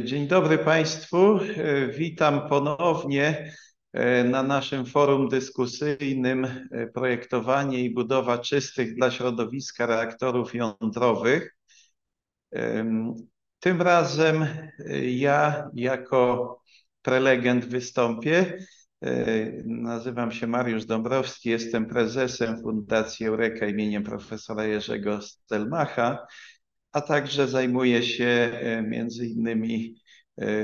Dzień dobry Państwu. Witam ponownie na naszym forum dyskusyjnym Projektowanie i budowa czystych dla środowiska reaktorów jądrowych. Tym razem ja jako prelegent wystąpię. Nazywam się Mariusz Dąbrowski, jestem prezesem Fundacji Eureka imieniem profesora Jerzego Stelmacha, a także zajmuję się między innymi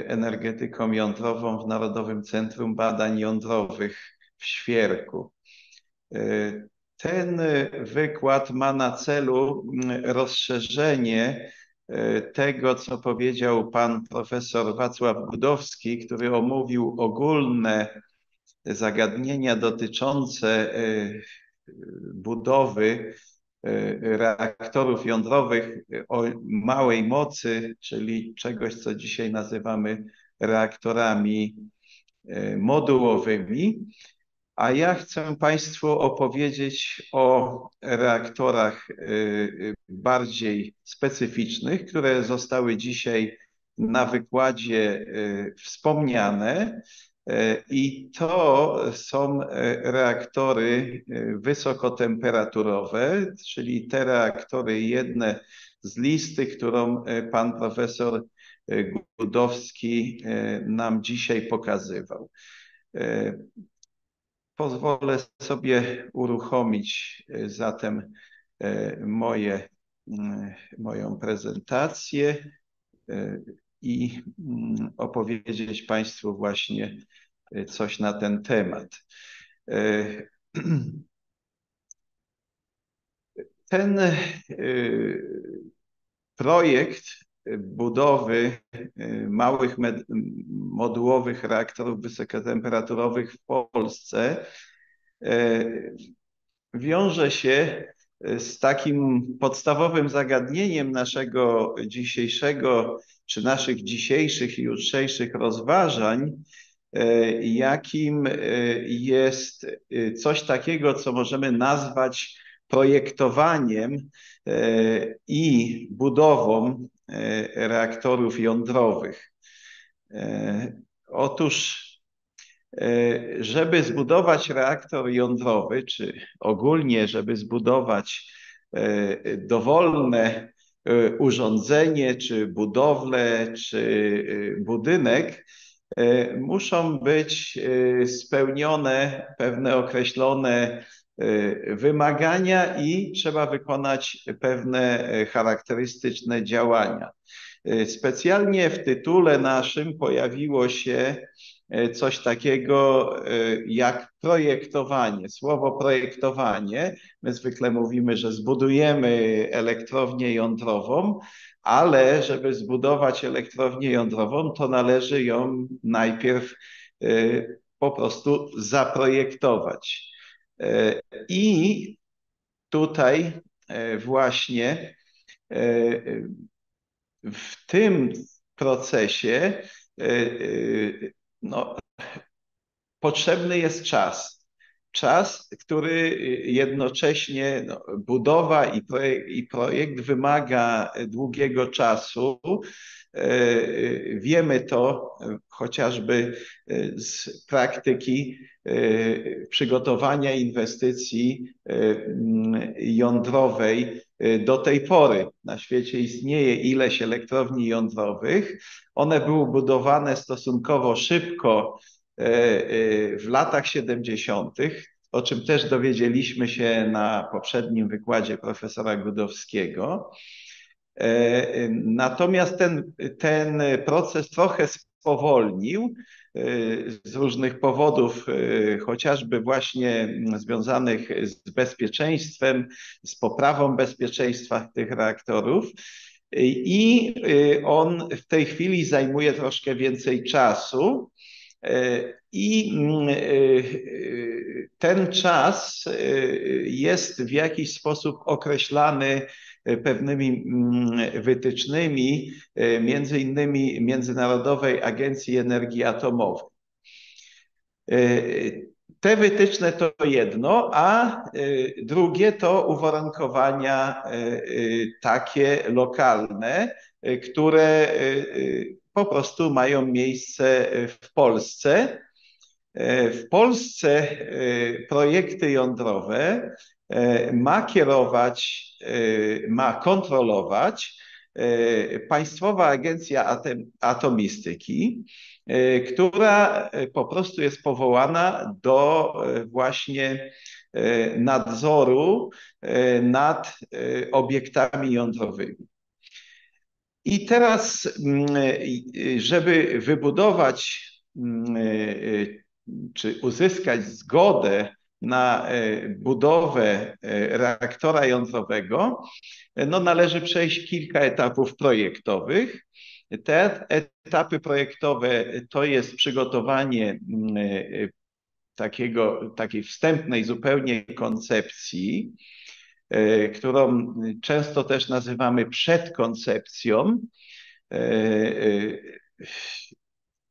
energetyką jądrową w Narodowym Centrum Badań Jądrowych w Świerku. Ten wykład ma na celu rozszerzenie tego, co powiedział pan profesor Wacław Gudowski, który omówił ogólne zagadnienia dotyczące budowy reaktorów jądrowych o małej mocy, czyli czegoś, co dzisiaj nazywamy reaktorami modułowymi. A ja chcę Państwu opowiedzieć o reaktorach bardziej specyficznych, które zostały dzisiaj na wykładzie wspomniane. I to są reaktory wysokotemperaturowe, czyli te reaktory, jedne z listy, którą pan profesor Gudowski nam dzisiaj pokazywał. Pozwolę sobie uruchomić zatem moją prezentację i opowiedzieć Państwu właśnie coś na ten temat. Ten projekt budowy małych modułowych reaktorów wysokotemperaturowych w Polsce wiąże się z takim podstawowym zagadnieniem naszego dzisiejszego, czy naszych dzisiejszych i jutrzejszych rozważań, jakim jest coś takiego, co możemy nazwać projektowaniem i budową reaktorów jądrowych. Otóż, żeby zbudować reaktor jądrowy, czy ogólnie, żeby zbudować dowolne urządzenie, czy budowlę, czy budynek, muszą być spełnione pewne określone wymagania i trzeba wykonać pewne charakterystyczne działania. Specjalnie w tytule naszym pojawiło się coś takiego jak projektowanie. Słowo projektowanie, my zwykle mówimy, że zbudujemy elektrownię jądrową, ale żeby zbudować elektrownię jądrową, to należy ją najpierw po prostu zaprojektować. I tutaj właśnie w tym procesie potrzebny jest czas. Czas, który jednocześnie budowa i projekt wymaga długiego czasu. Wiemy to chociażby z praktyki przygotowania inwestycji jądrowej do tej pory. Na świecie istnieje ileś elektrowni jądrowych. One były budowane stosunkowo szybko w latach 70., o czym też dowiedzieliśmy się na poprzednim wykładzie profesora Gudowskiego. Natomiast ten proces trochę spowolnił z różnych powodów, chociażby właśnie związanych z bezpieczeństwem, z poprawą bezpieczeństwa tych reaktorów. I on w tej chwili zajmuje troszkę więcej czasu. I ten czas jest w jakiś sposób określany pewnymi wytycznymi, między innymi Międzynarodowej Agencji Energii Atomowej. Te wytyczne to jedno, a drugie to uwarunkowania takie lokalne, które po prostu mają miejsce w Polsce. W Polsce projekty jądrowe ma kierować, ma kontrolować Państwowa Agencja Atomistyki, która po prostu jest powołana do właśnie nadzoru nad obiektami jądrowymi. I teraz, żeby wybudować czy uzyskać zgodę na budowę reaktora jądrowego, no należy przejść kilka etapów projektowych. Te etapy projektowe to jest przygotowanie takiej wstępnej zupełnie koncepcji, którą często też nazywamy przedkoncepcją.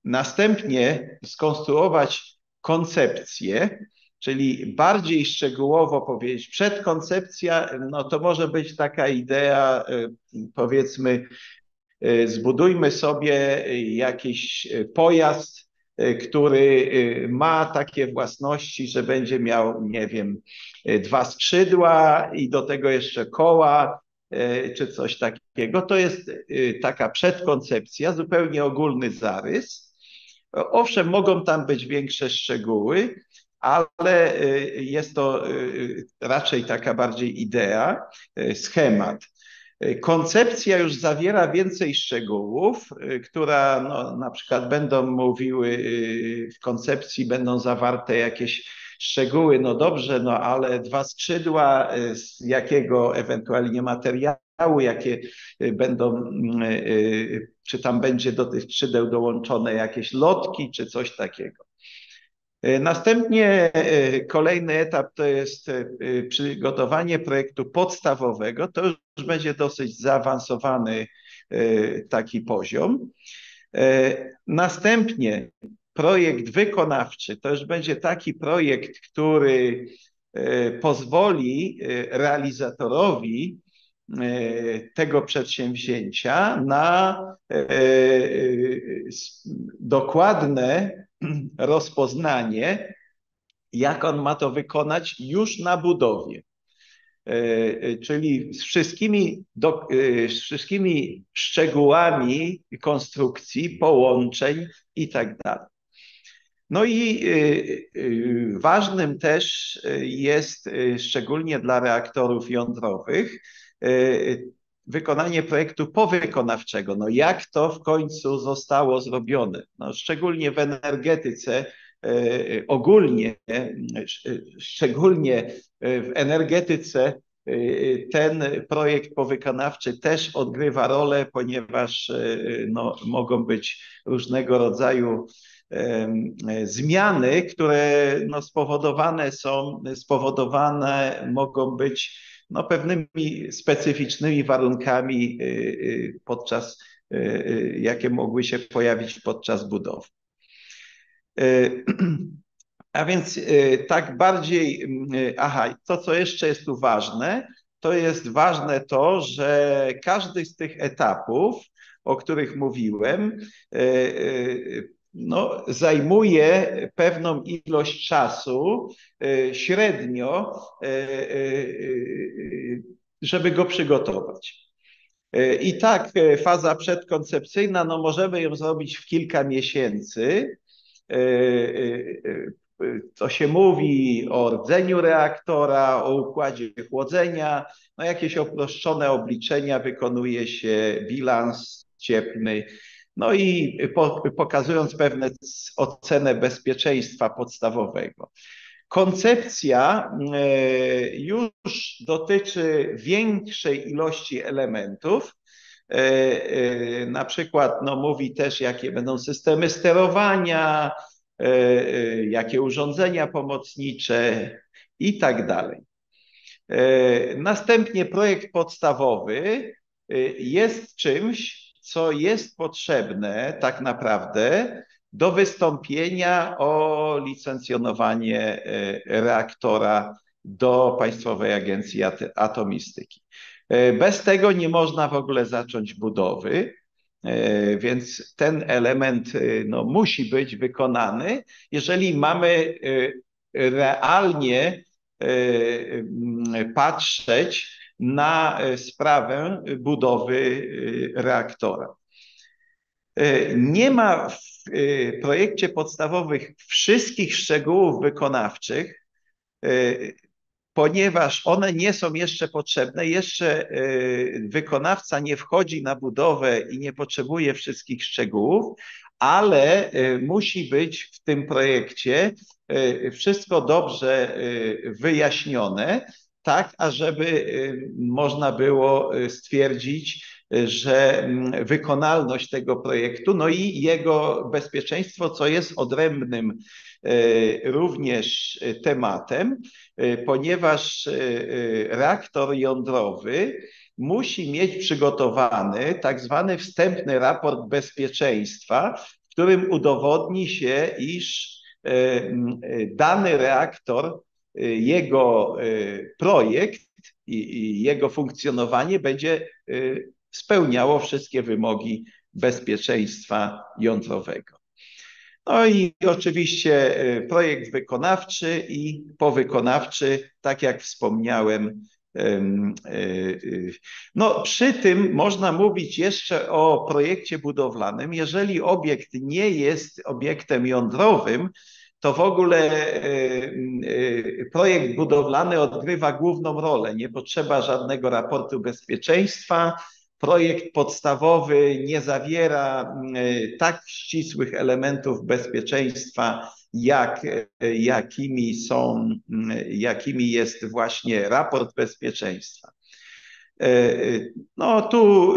Następnie skonstruować koncepcję, czyli bardziej szczegółowo powiedzieć. Przedkoncepcja, no to może być taka idea, powiedzmy, zbudujmy sobie jakiś pojazd, który ma takie własności, że będzie miał, nie wiem, 2 skrzydła i do tego jeszcze koła, czy coś takiego. To jest taka przedkoncepcja, zupełnie ogólny zarys. Owszem, mogą tam być większe szczegóły, ale jest to raczej taka bardziej idea, schemat. Koncepcja już zawiera więcej szczegółów, która no, na przykład będą mówiły, w koncepcji będą zawarte jakieś szczegóły, no dobrze, no ale 2 skrzydła, z jakiego ewentualnie materiału, jakie będą, czy tam będzie do tych skrzydeł dołączone jakieś lotki, czy coś takiego. Następnie kolejny etap to jest przygotowanie projektu podstawowego. To już będzie dosyć zaawansowany taki poziom. Następnie projekt wykonawczy to już będzie taki projekt, który pozwoli realizatorowi tego przedsięwzięcia na dokładne rozpoznanie, jak on ma to wykonać już na budowie. Czyli z wszystkimi szczegółami konstrukcji, połączeń i tak dalej. No i ważnym też jest, szczególnie dla reaktorów jądrowych, wykonanie projektu powykonawczego. No jak to w końcu zostało zrobione? No szczególnie w energetyce, ogólnie, szczególnie w energetyce ten projekt powykonawczy też odgrywa rolę, ponieważ no, mogą być różnego rodzaju zmiany, które no, spowodowane mogą być no, pewnymi specyficznymi warunkami, jakie mogły się pojawić podczas budowy. A więc tak bardziej, to co jeszcze jest tu ważne, to jest ważne to, że każdy z tych etapów, o których mówiłem, no, zajmuje pewną ilość czasu średnio, żeby go przygotować. I tak faza przedkoncepcyjna, no możemy ją zrobić w kilka miesięcy. To się mówi o rdzeniu reaktora, o układzie chłodzenia, no jakieś uproszczone obliczenia, wykonuje się bilans cieplny, no i pokazując pewne ocenę bezpieczeństwa podstawowego. Koncepcja już dotyczy większej ilości elementów. Na przykład no, mówi też, jakie będą systemy sterowania, jakie urządzenia pomocnicze i tak dalej. Następnie projekt podstawowy jest czymś, co jest potrzebne tak naprawdę do wystąpienia o licencjonowanie reaktora do Państwowej Agencji Atomistyki. Bez tego nie można w ogóle zacząć budowy. Więc ten element no, musi być wykonany, jeżeli mamy realnie patrzeć na sprawę budowy reaktora. Nie ma w projekcie podstawowych wszystkich szczegółów wykonawczych, ponieważ one nie są jeszcze potrzebne. Jeszcze wykonawca nie wchodzi na budowę i nie potrzebuje wszystkich szczegółów, ale musi być w tym projekcie wszystko dobrze wyjaśnione, tak ażeby można było stwierdzić, że wykonalność tego projektu, no i jego bezpieczeństwo, co jest odrębnym również tematem, ponieważ reaktor jądrowy musi mieć przygotowany tak zwany wstępny raport bezpieczeństwa, w którym udowodni się, iż dany reaktor, jego projekt i jego funkcjonowanie będzie spełniało wszystkie wymogi bezpieczeństwa jądrowego. No i oczywiście projekt wykonawczy i powykonawczy, tak jak wspomniałem. No, przy tym można mówić jeszcze o projekcie budowlanym. Jeżeli obiekt nie jest obiektem jądrowym, to w ogóle projekt budowlany odgrywa główną rolę. Nie potrzeba żadnego raportu bezpieczeństwa. Projekt podstawowy nie zawiera tak ścisłych elementów bezpieczeństwa, jakimi jest właśnie raport bezpieczeństwa. No tu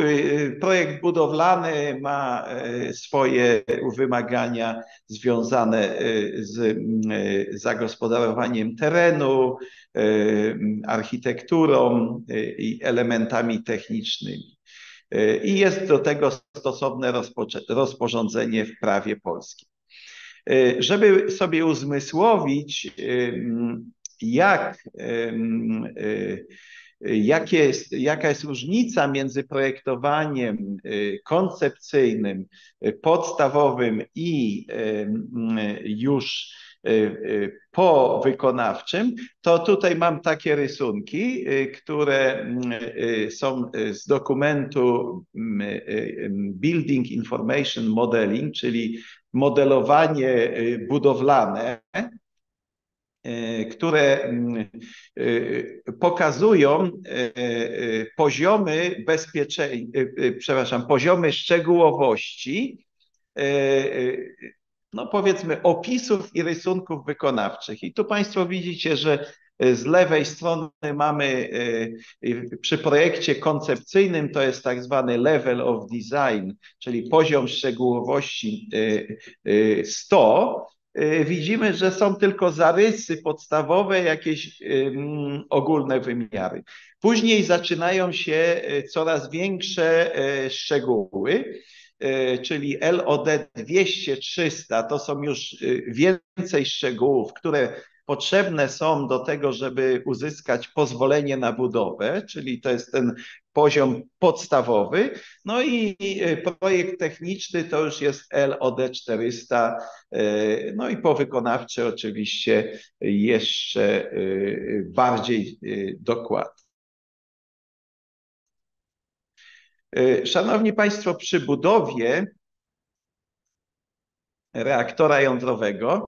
projekt budowlany ma swoje wymagania związane z zagospodarowaniem terenu, architekturą i elementami technicznymi. I jest do tego stosowne rozporządzenie w prawie polskim. Żeby sobie uzmysłowić, jaka jest różnica między projektowaniem koncepcyjnym, podstawowym i już powykonawczym, to tutaj mam takie rysunki, które są z dokumentu Building Information Modeling, czyli modelowanie budowlane, które pokazują poziomy szczegółowości, no powiedzmy opisów i rysunków wykonawczych. I tu Państwo widzicie, że z lewej strony mamy przy projekcie koncepcyjnym, to jest tak zwany level of design, czyli poziom szczegółowości 100. Widzimy, że są tylko zarysy podstawowe, jakieś ogólne wymiary. Później zaczynają się coraz większe szczegóły, czyli LOD 200-300 to są już więcej szczegółów, które potrzebne są do tego, żeby uzyskać pozwolenie na budowę, czyli to jest ten poziom podstawowy. No i projekt techniczny to już jest LOD 400, no i powykonawczy oczywiście jeszcze bardziej dokładnie. Szanowni Państwo, przy budowie reaktora jądrowego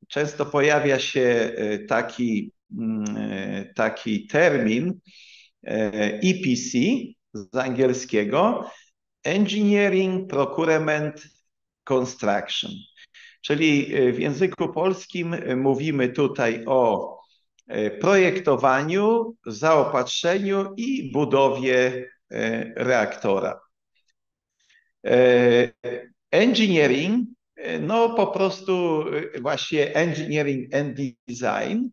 często pojawia się taki termin EPC z angielskiego, Engineering, Procurement, Construction. Czyli w języku polskim mówimy tutaj o projektowaniu, zaopatrzeniu i budowie reaktora. Engineering, no po prostu właśnie engineering and design,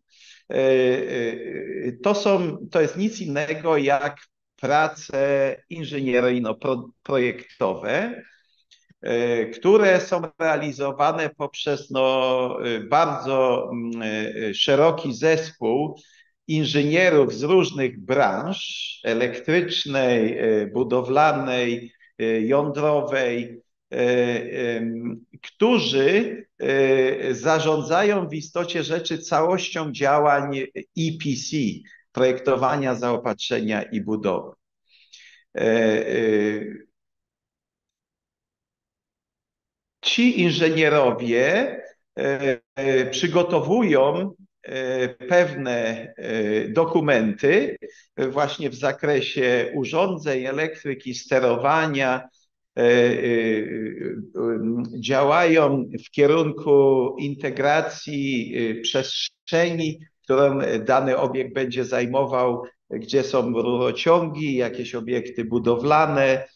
to jest nic innego jak prace inżynieryjno-projektowe, które są realizowane poprzez bardzo szeroki zespół inżynierów z różnych branż elektrycznej, budowlanej, jądrowej, którzy zarządzają w istocie rzeczy całością działań EPC, projektowania, zaopatrzenia i budowy. Ci inżynierowie przygotowują pewne dokumenty właśnie w zakresie urządzeń, elektryki, sterowania, działają w kierunku integracji przestrzeni, którą dany obiekt będzie zajmował, gdzie są rurociągi, jakieś obiekty budowlane.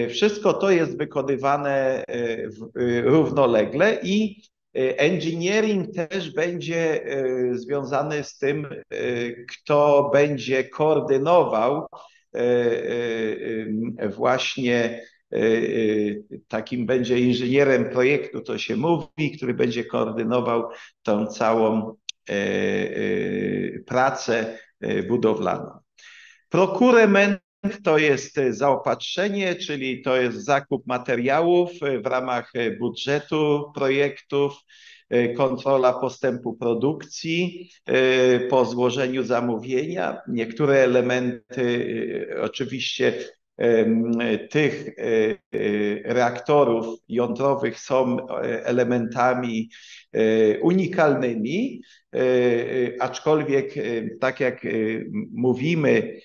Wszystko to jest wykonywane równolegle i engineering też będzie związany z tym, kto będzie koordynował właśnie takim będzie inżynierem projektu, to się mówi, który będzie koordynował tą całą pracę budowlaną. Procurement to jest zaopatrzenie, czyli to jest zakup materiałów w ramach budżetu projektów, kontrola postępu produkcji po złożeniu zamówienia. Niektóre elementy oczywiście tych reaktorów jądrowych są elementami unikalnymi, aczkolwiek tak jak mówimy,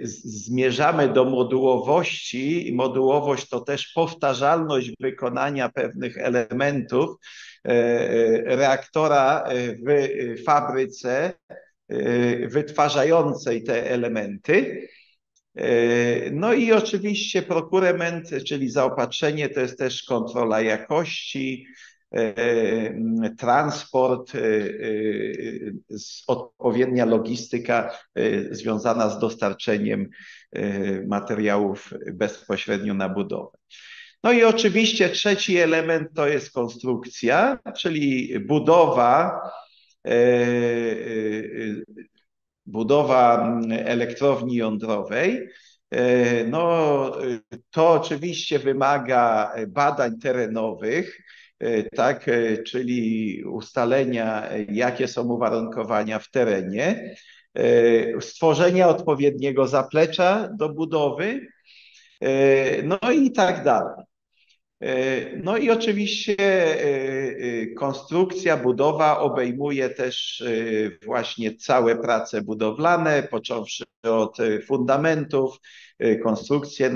zmierzamy do modułowości i modułowość to też powtarzalność wykonania pewnych elementów reaktora w fabryce wytwarzającej te elementy. No i oczywiście procurement, czyli zaopatrzenie, to jest też kontrola jakości, transport, odpowiednia logistyka związana z dostarczeniem materiałów bezpośrednio na budowę. No i oczywiście trzeci element to jest konstrukcja, czyli budowa elektrowni jądrowej. No, to oczywiście wymaga badań terenowych, tak, czyli ustalenia, jakie są uwarunkowania w terenie, stworzenia odpowiedniego zaplecza do budowy, no i tak dalej. No i oczywiście konstrukcja, budowa obejmuje też właśnie całe prace budowlane, począwszy od fundamentów, konstrukcja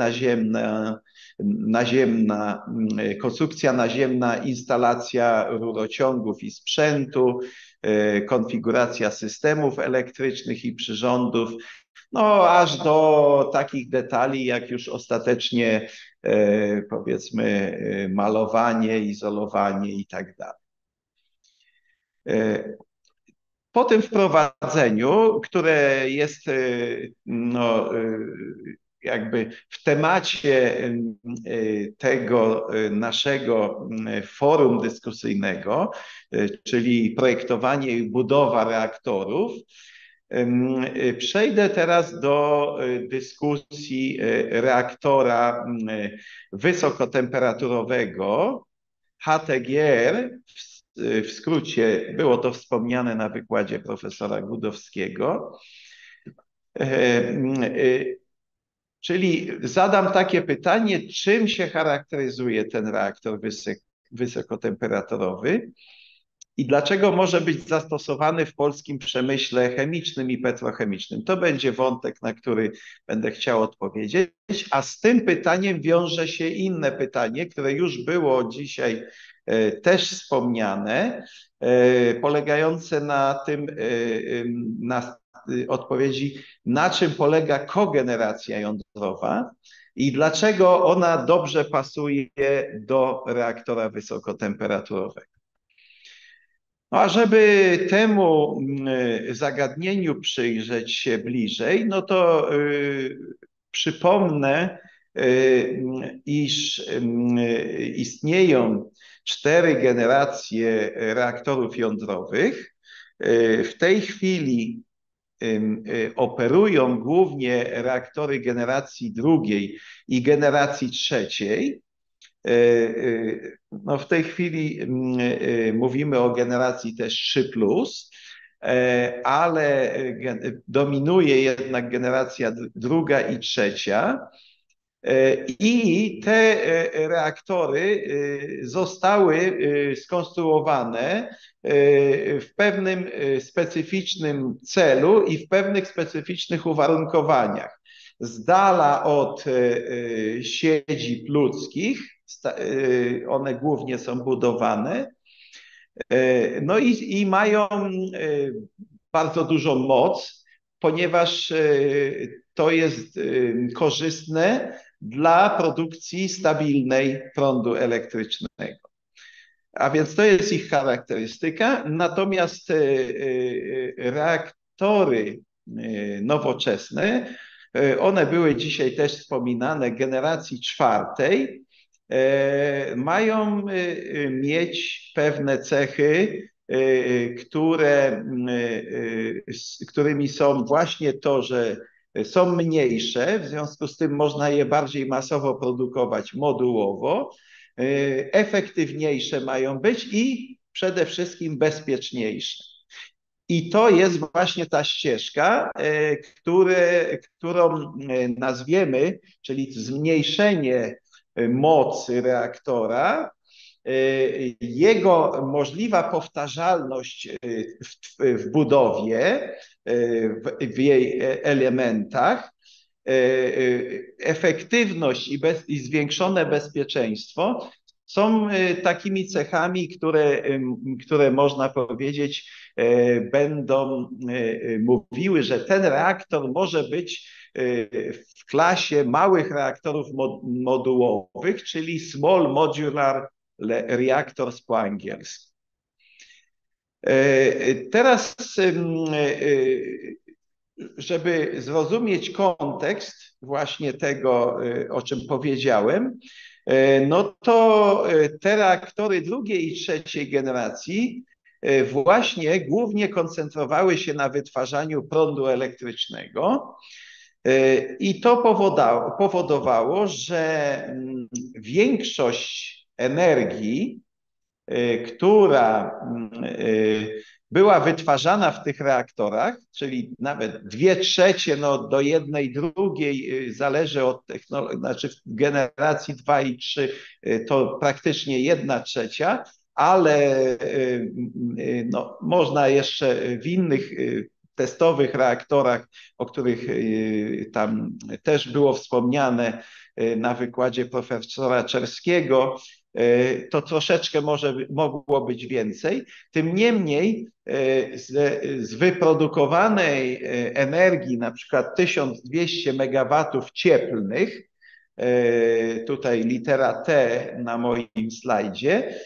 naziemna, instalacja rurociągów i sprzętu, konfiguracja systemów elektrycznych i przyrządów, no aż do takich detali, jak już ostatecznie powiedzmy malowanie, izolowanie i tak dalej. Po tym wprowadzeniu, które jest no, jakby w temacie tego naszego forum dyskusyjnego, czyli projektowanie i budowa reaktorów, przejdę teraz do dyskusji reaktora wysokotemperaturowego HTGR. W skrócie było to wspomniane na wykładzie profesora Gudowskiego. Czyli zadam takie pytanie, czym się charakteryzuje ten reaktor wysokotemperaturowy i dlaczego może być zastosowany w polskim przemyśle chemicznym i petrochemicznym. To będzie wątek, na który będę chciał odpowiedzieć, a z tym pytaniem wiąże się inne pytanie, które już było dzisiaj też wspomniane, polegające na tym, na odpowiedzi, na czym polega kogeneracja jądrowa i dlaczego ona dobrze pasuje do reaktora wysokotemperaturowego. No a żeby temu zagadnieniu przyjrzeć się bliżej, no to przypomnę, iż istnieją 4 generacje reaktorów jądrowych. W tej chwili operują głównie reaktory generacji drugiej i generacji trzeciej. No w tej chwili mówimy o generacji też 3+, ale dominuje jednak generacja druga i trzecia. I te reaktory zostały skonstruowane w pewnym specyficznym celu i w pewnych specyficznych uwarunkowaniach. Z dala od siedzib ludzkich, one głównie są budowane, no i mają bardzo dużą moc, ponieważ to jest korzystne dla produkcji stabilnej prądu elektrycznego. A więc to jest ich charakterystyka. Natomiast reaktory nowoczesne, one były dzisiaj też wspominane generacji czwartej, mają mieć pewne cechy, którymi są właśnie to, że są mniejsze, w związku z tym można je bardziej masowo produkować modułowo, efektywniejsze mają być i przede wszystkim bezpieczniejsze. I to jest właśnie ta ścieżka, którą nazwiemy, czyli zmniejszenie mocy reaktora, jego możliwa powtarzalność w budowie, w jej elementach, efektywność i zwiększone bezpieczeństwo są takimi cechami, które można powiedzieć będą mówiły, że ten reaktor może być w klasie małych reaktorów modułowych, czyli Small Modular Reactors po angielsku. Teraz, żeby zrozumieć kontekst właśnie tego, o czym powiedziałem, no to te reaktory drugiej i trzeciej generacji właśnie głównie koncentrowały się na wytwarzaniu prądu elektrycznego. I to powodowało, że większość energii, która była wytwarzana w tych reaktorach, czyli nawet 2/3 no, do 1/2 zależy od technologii, znaczy w generacji 2 i 3 to praktycznie 1/3, ale no, można jeszcze w innych testowych reaktorach, o których tam też było wspomniane na wykładzie profesora Czerskiego, to troszeczkę mogło być więcej. Tym niemniej z wyprodukowanej energii, na przykład 1200 MW cieplnych, tutaj litera T na moim slajdzie,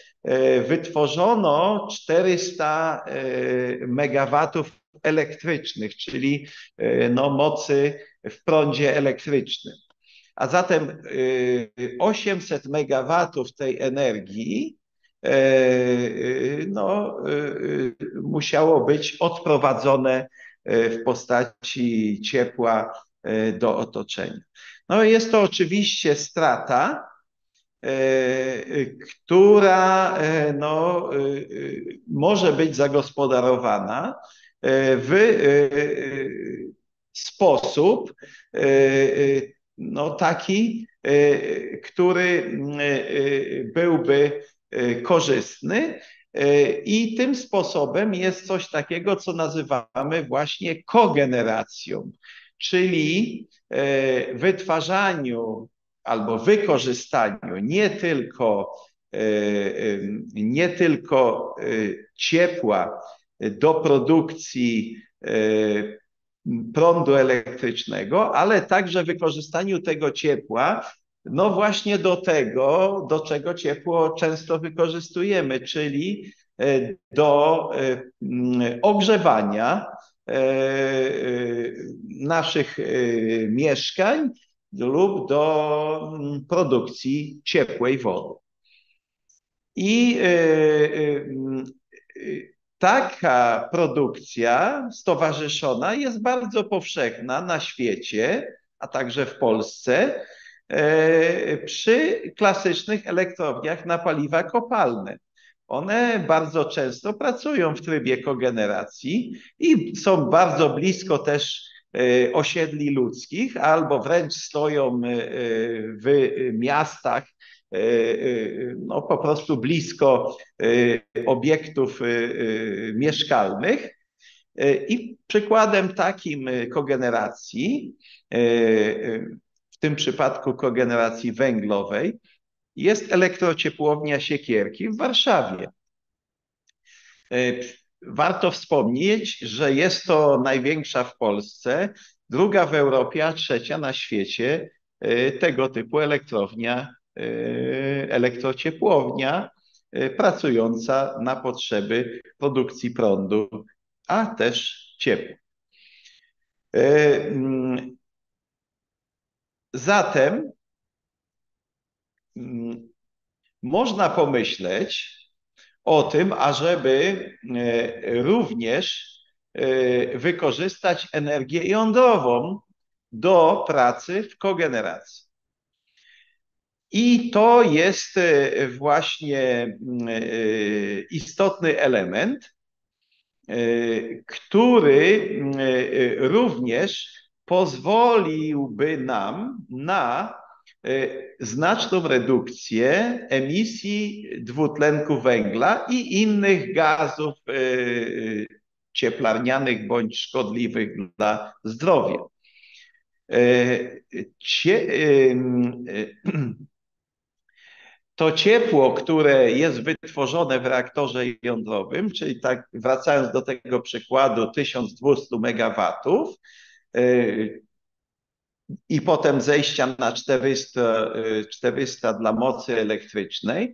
wytworzono 400 MW elektrycznych, czyli no, mocy w prądzie elektrycznym. A zatem 800 MW tej energii no, musiało być odprowadzone w postaci ciepła do otoczenia. No jest to oczywiście strata, która no, może być zagospodarowana w sposób no, taki, który byłby korzystny. I tym sposobem jest coś takiego, co nazywamy właśnie kogeneracją, czyli wytwarzaniu albo wykorzystaniu nie tylko ciepła do produkcji prądu elektrycznego, ale także wykorzystaniu tego ciepła, no właśnie do tego, do czego ciepło często wykorzystujemy, czyli do ogrzewania naszych mieszkań lub do produkcji ciepłej wody. I taka produkcja stowarzyszona jest bardzo powszechna na świecie, a także w Polsce, przy klasycznych elektrowniach na paliwa kopalne. One bardzo często pracują w trybie kogeneracji i są bardzo blisko też osiedli ludzkich, albo wręcz stoją w miastach, no po prostu blisko obiektów mieszkalnych. I przykładem takim kogeneracji, w tym przypadku kogeneracji węglowej, jest elektrociepłownia Siekierki w Warszawie. Warto wspomnieć, że jest to największa w Polsce, druga w Europie, a trzecia na świecie tego typu elektrociepłownia pracująca na potrzeby produkcji prądu, a też ciepła. Zatem można pomyśleć o tym, ażeby również wykorzystać energię jądrową do pracy w kogeneracji. I to jest właśnie istotny element, który również pozwoliłby nam na znaczną redukcję emisji dwutlenku węgla i innych gazów cieplarnianych bądź szkodliwych dla zdrowia. To ciepło, które jest wytworzone w reaktorze jądrowym, czyli tak wracając do tego przykładu 1200 MW i potem zejścia na 400 dla mocy elektrycznej,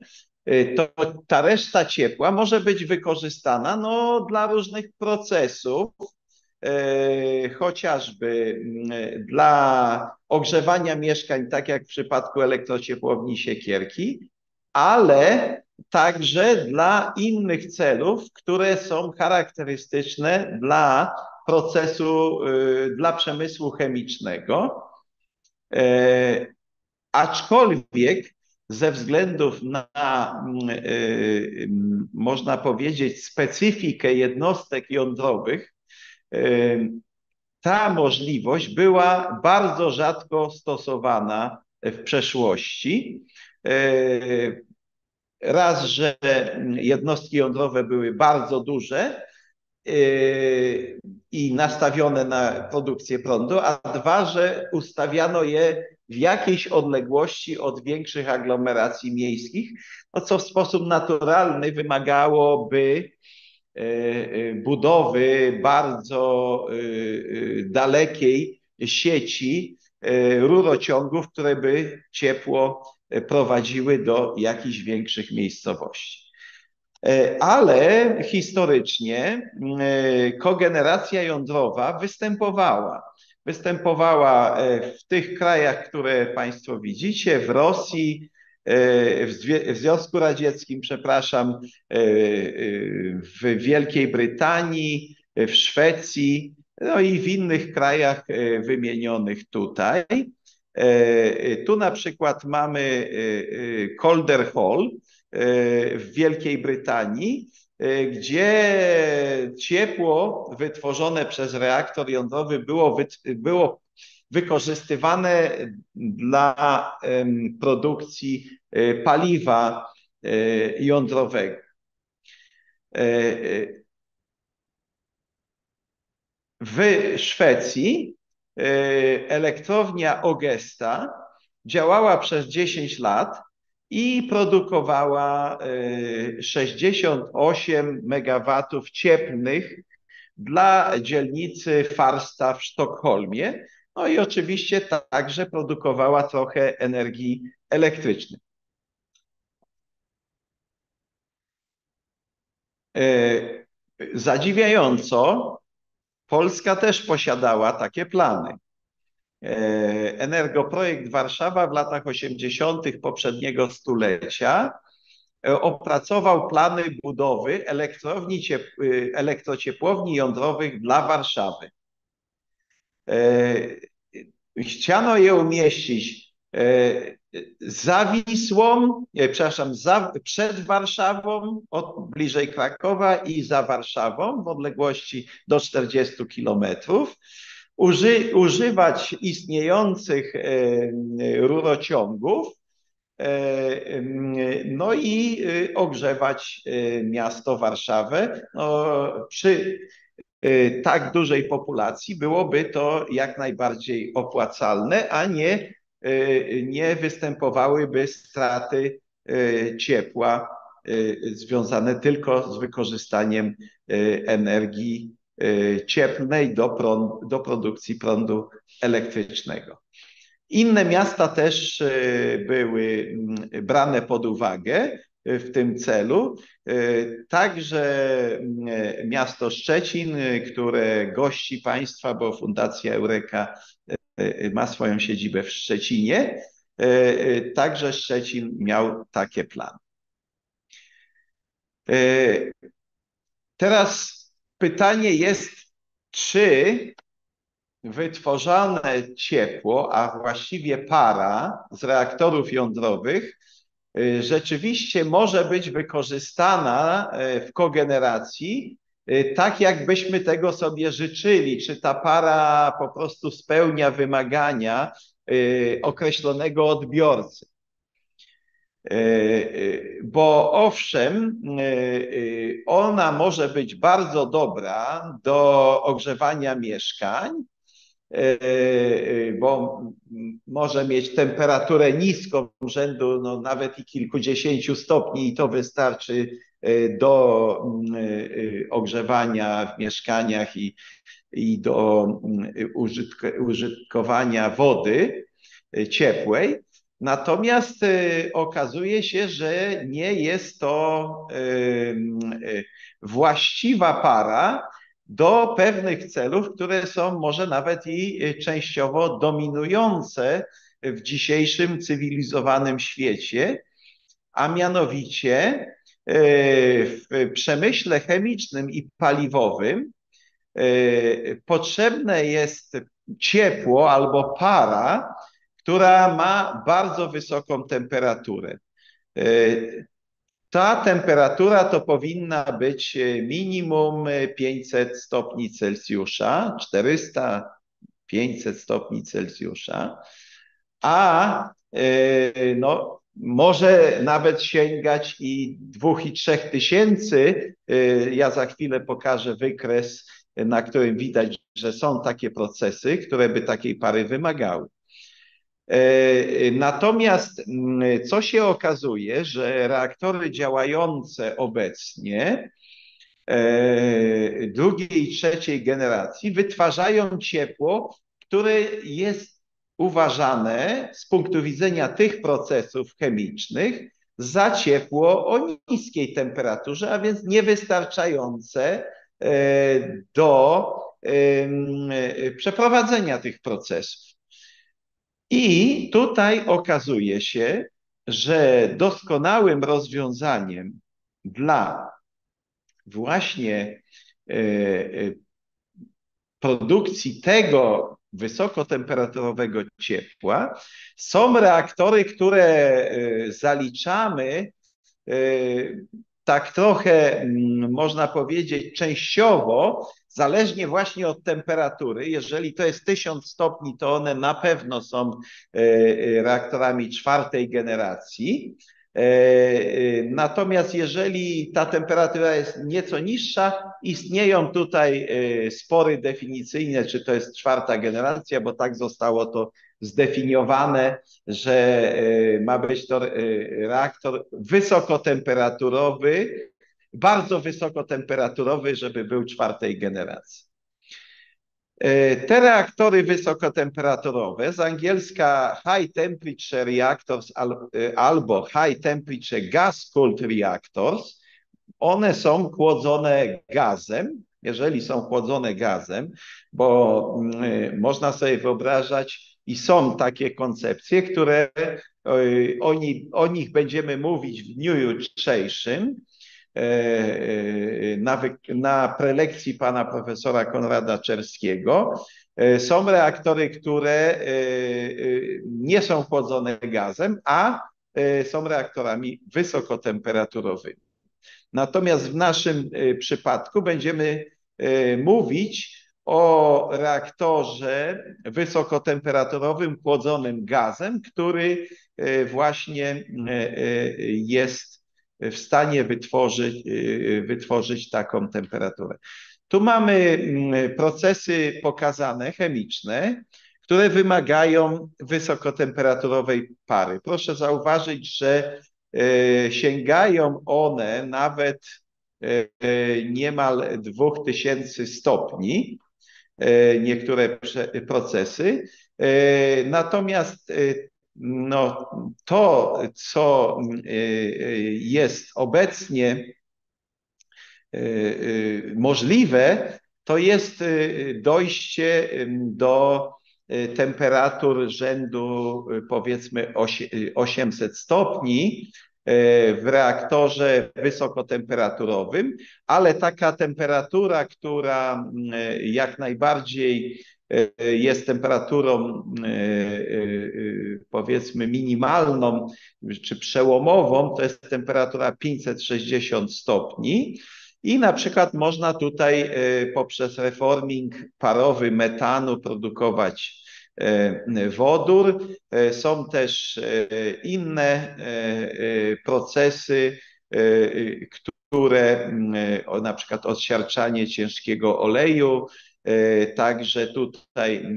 to ta reszta ciepła może być wykorzystana no, dla różnych procesów, chociażby dla ogrzewania mieszkań, tak jak w przypadku elektrociepłowni Siekierki, ale także dla innych celów, które są charakterystyczne dla procesu, dla przemysłu chemicznego. Aczkolwiek ze względów na, można powiedzieć, specyfikę jednostek jądrowych, ta możliwość była bardzo rzadko stosowana w przeszłości. Raz, że jednostki jądrowe były bardzo duże i nastawione na produkcję prądu, a dwa, że ustawiano je w jakiejś odległości od większych aglomeracji miejskich, no co w sposób naturalny wymagałoby budowy bardzo dalekiej sieci rurociągów, które by ciepło prowadziły do jakichś większych miejscowości. Ale historycznie kogeneracja jądrowa występowała. Występowała w tych krajach, które Państwo widzicie, w Rosji, w Związku Radzieckim, przepraszam, w Wielkiej Brytanii, w Szwecji, no i w innych krajach wymienionych tutaj. Tu na przykład mamy Calder Hall w Wielkiej Brytanii, gdzie ciepło wytworzone przez reaktor jądrowy było wykorzystywane dla produkcji paliwa jądrowego. W Szwecji elektrownia Ogesta działała przez 10 lat i produkowała 68 MW cieplnych dla dzielnicy Farsta w Sztokholmie. No i oczywiście także produkowała trochę energii elektrycznej. Zadziwiająco, Polska też posiadała takie plany. Energoprojekt Warszawa w latach 80. poprzedniego stulecia opracował plany budowy elektrociepłowni jądrowych dla Warszawy. Chciano je umieścić za Wisłą, przepraszam, przed Warszawą, bliżej Krakowa i za Warszawą w odległości do 40 kilometrów. Używać istniejących rurociągów, no i ogrzewać miasto Warszawę. No, przy tak dużej populacji byłoby to jak najbardziej opłacalne, a nie występowałyby straty ciepła związane tylko z wykorzystaniem energii cieplnej do produkcji prądu elektrycznego. Inne miasta też były brane pod uwagę w tym celu. Także miasto Szczecin, które gości państwa, bo Fundacja Eureka ma swoją siedzibę w Szczecinie, także Szczecin miał takie plany. Teraz pytanie jest, czy wytworzone ciepło, a właściwie para z reaktorów jądrowych rzeczywiście może być wykorzystana w kogeneracji tak, jakbyśmy tego sobie życzyli. Czy ta para po prostu spełnia wymagania określonego odbiorcy. Bo owszem, ona może być bardzo dobra do ogrzewania mieszkań, bo może mieć temperaturę niską rzędu no, nawet i kilkudziesięciu stopni i to wystarczy do ogrzewania w mieszkaniach i do użytkowania wody ciepłej. Natomiast okazuje się, że nie jest to właściwa para do pewnych celów, które są może nawet i częściowo dominujące w dzisiejszym cywilizowanym świecie, a mianowicie w przemyśle chemicznym i paliwowym potrzebne jest ciepło albo para, która ma bardzo wysoką temperaturę. Ta temperatura to powinna być minimum 500 stopni Celsjusza, 400, 500 stopni Celsjusza, a no, może nawet sięgać i 2 i 3 tysięcy. Ja za chwilę pokażę wykres, na którym widać, że są takie procesy, które by takiej pary wymagały. Natomiast co się okazuje, że reaktory działające obecnie drugiej i trzeciej generacji wytwarzają ciepło, które jest uważane z punktu widzenia tych procesów chemicznych za ciepło o niskiej temperaturze, a więc niewystarczające do przeprowadzenia tych procesów. I tutaj okazuje się, że doskonałym rozwiązaniem dla właśnie produkcji tego wysokotemperaturowego ciepła są reaktory, które zaliczamy tak trochę, można powiedzieć, częściowo, zależnie właśnie od temperatury. Jeżeli to jest 1000 stopni, to one na pewno są reaktorami 4. generacji. Natomiast jeżeli ta temperatura jest nieco niższa, istnieją tutaj spory definicyjne, czy to jest 4. generacja, bo tak zostało to zdefiniowane, że ma być to reaktor wysokotemperaturowy, bardzo wysokotemperaturowy, żeby był 4. generacji. Te reaktory wysokotemperaturowe, z angielska High Temperature Reactors albo High Temperature Gas Cooled Reactors, one są chłodzone gazem, jeżeli są chłodzone gazem, bo można sobie wyobrażać i są takie koncepcje, które o nich będziemy mówić w dniu jutrzejszym na prelekcji pana profesora Konrada Czerskiego. Są reaktory, które nie są chłodzone gazem, a są reaktorami wysokotemperaturowymi. Natomiast w naszym przypadku będziemy mówić o reaktorze wysokotemperaturowym chłodzonym gazem, który właśnie jest w stanie wytworzyć taką temperaturę. Tu mamy procesy pokazane, chemiczne, które wymagają wysokotemperaturowej pary. Proszę zauważyć, że sięgają one nawet niemal 2000 stopni, niektóre procesy. Natomiast no, to, co jest obecnie możliwe, to jest dojście do temperatur rzędu powiedzmy 800 stopni w reaktorze wysokotemperaturowym, ale taka temperatura, która jak najbardziej jest temperaturą powiedzmy minimalną czy przełomową, to jest temperatura 560 stopni. I na przykład można tutaj poprzez reforming parowy metanu produkować wodór. Są też inne procesy, które na przykład odsiarczanie ciężkiego oleju, także tutaj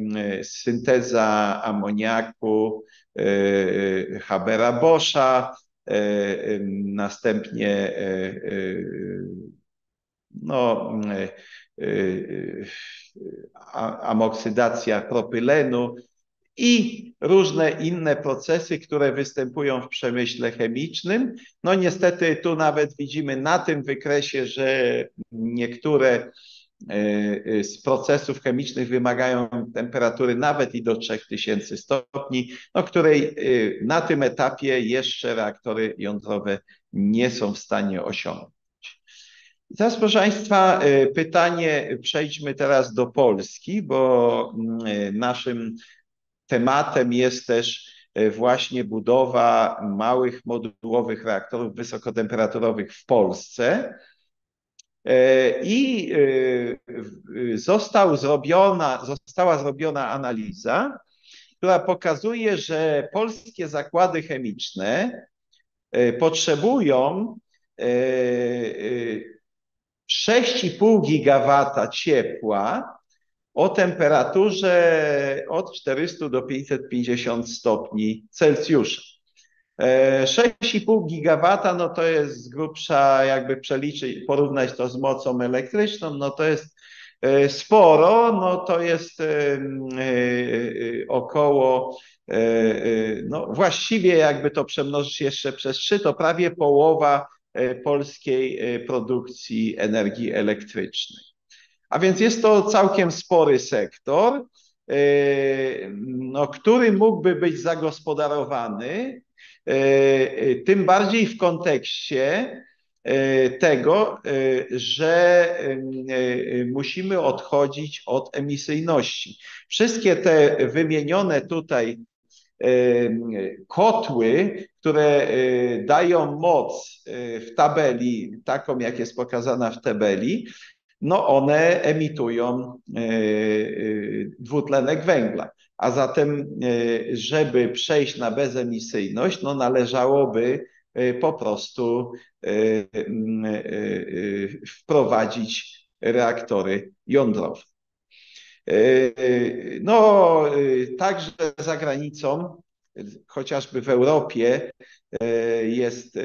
synteza amoniaku Habera-Boscha, następnie no, amoksydacja propylenu i różne inne procesy, które występują w przemyśle chemicznym. No niestety tu nawet widzimy na tym wykresie, że niektóre z procesów chemicznych wymagają temperatury nawet i do 3000 stopni, no której na tym etapie jeszcze reaktory jądrowe nie są w stanie osiągnąć. Teraz, proszę Państwa, pytanie, przejdźmy teraz do Polski, bo naszym tematem jest też właśnie budowa małych modułowych reaktorów wysokotemperaturowych w Polsce. I została zrobiona analiza, która pokazuje, że polskie zakłady chemiczne potrzebują 6,5 gigawata ciepła o temperaturze od 400 do 550 stopni Celsjusza. 6,5 gigawata, no to jest z grubsza, jakby przeliczyć, porównać to z mocą elektryczną, no to jest sporo, no to jest około, no właściwie jakby to przemnożyć jeszcze przez 3, to prawie połowa polskiej produkcji energii elektrycznej. A więc jest to całkiem spory sektor, no, który mógłby być zagospodarowany, tym bardziej w kontekście tego, że musimy odchodzić od emisyjności. Wszystkie te wymienione tutaj kotły, które dają moc w tabeli, taką jak jest pokazana w tabeli, no one emitują dwutlenek węgla. A zatem, żeby przejść na bezemisyjność, no należałoby po prostu wprowadzić reaktory jądrowe. No, także za granicą, chociażby w Europie, jest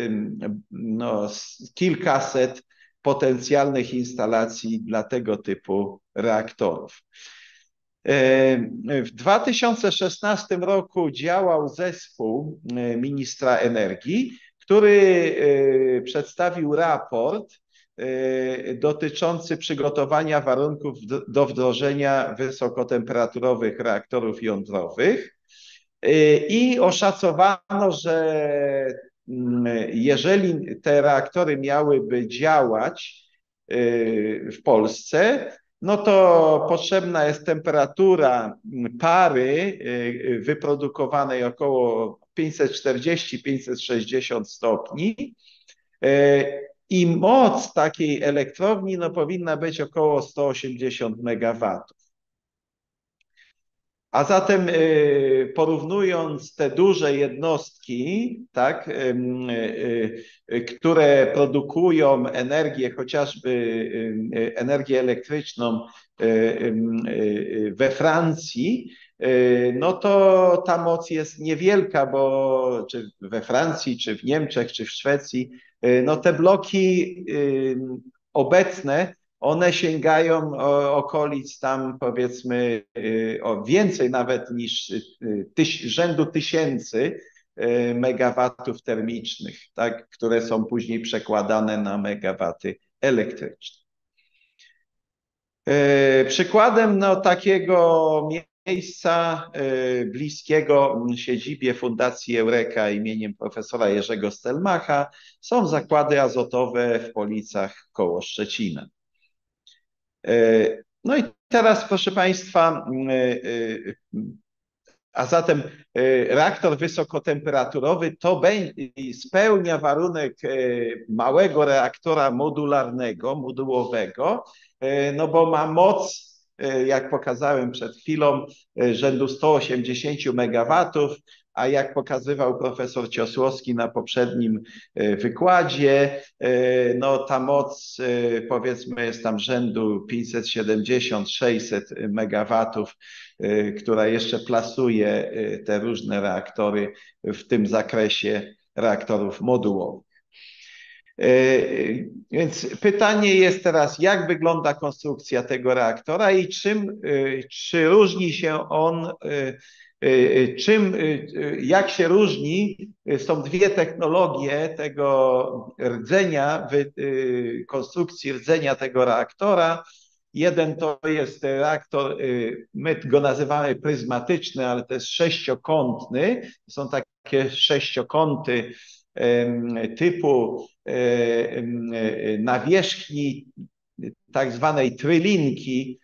no, kilkaset potencjalnych instalacji dla tego typu reaktorów. W 2016 roku działał zespół ministra energii, który przedstawił raport dotyczący przygotowania warunków do wdrożenia wysokotemperaturowych reaktorów jądrowych i oszacowano, że jeżeli te reaktory miałyby działać w Polsce, no to potrzebna jest temperatura pary wyprodukowanej około 540-560 stopni i moc takiej elektrowni no, powinna być około 180 MW. A zatem porównując te duże jednostki, tak, które produkują energię, chociażby energię elektryczną we Francji, no to ta moc jest niewielka, bo czy we Francji, czy w Niemczech, czy w Szwecji, no te bloki obecne one sięgają okolic tam powiedzmy o więcej nawet niż rzędu tysięcy megawatów termicznych, tak, które są później przekładane na megawaty elektryczne. Przykładem no, takiego miejsca bliskiego siedzibie Fundacji Eureka imieniem profesora Jerzego Stelmacha są zakłady azotowe w Policach koło Szczecina. No i teraz, proszę Państwa, a zatem reaktor wysokotemperaturowy to spełnia warunek małego reaktora modułowego, no bo ma moc, jak pokazałem przed chwilą, rzędu 180 MW, a jak pokazywał profesor Ciosłowski na poprzednim wykładzie, no ta moc powiedzmy jest tam rzędu 570-600 MW, która jeszcze plasuje te różne reaktory w tym zakresie reaktorów modułowych. Więc pytanie jest teraz, jak wygląda konstrukcja tego reaktora i czy różni się on, jak się różni, są dwie technologie tego rdzenia, konstrukcji rdzenia tego reaktora. Jeden to jest reaktor, my go nazywamy pryzmatyczny, ale to jest sześciokątny. To są takie sześciokąty typu nawierzchni tak zwanej trylinki,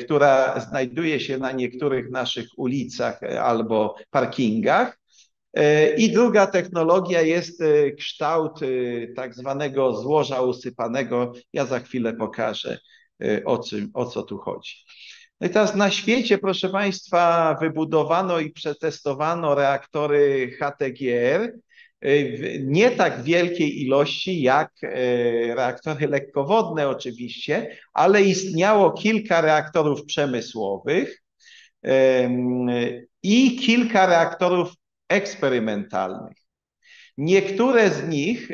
która znajduje się na niektórych naszych ulicach albo parkingach. I druga technologia jest kształt tak zwanego złoża usypanego. Ja za chwilę pokażę, o co tu chodzi. No i teraz na świecie, proszę Państwa, wybudowano i przetestowano reaktory HTGR w nie tak wielkiej ilości jak reaktory lekkowodne oczywiście, ale istniało kilka reaktorów przemysłowych i kilka reaktorów eksperymentalnych. Niektóre z nich,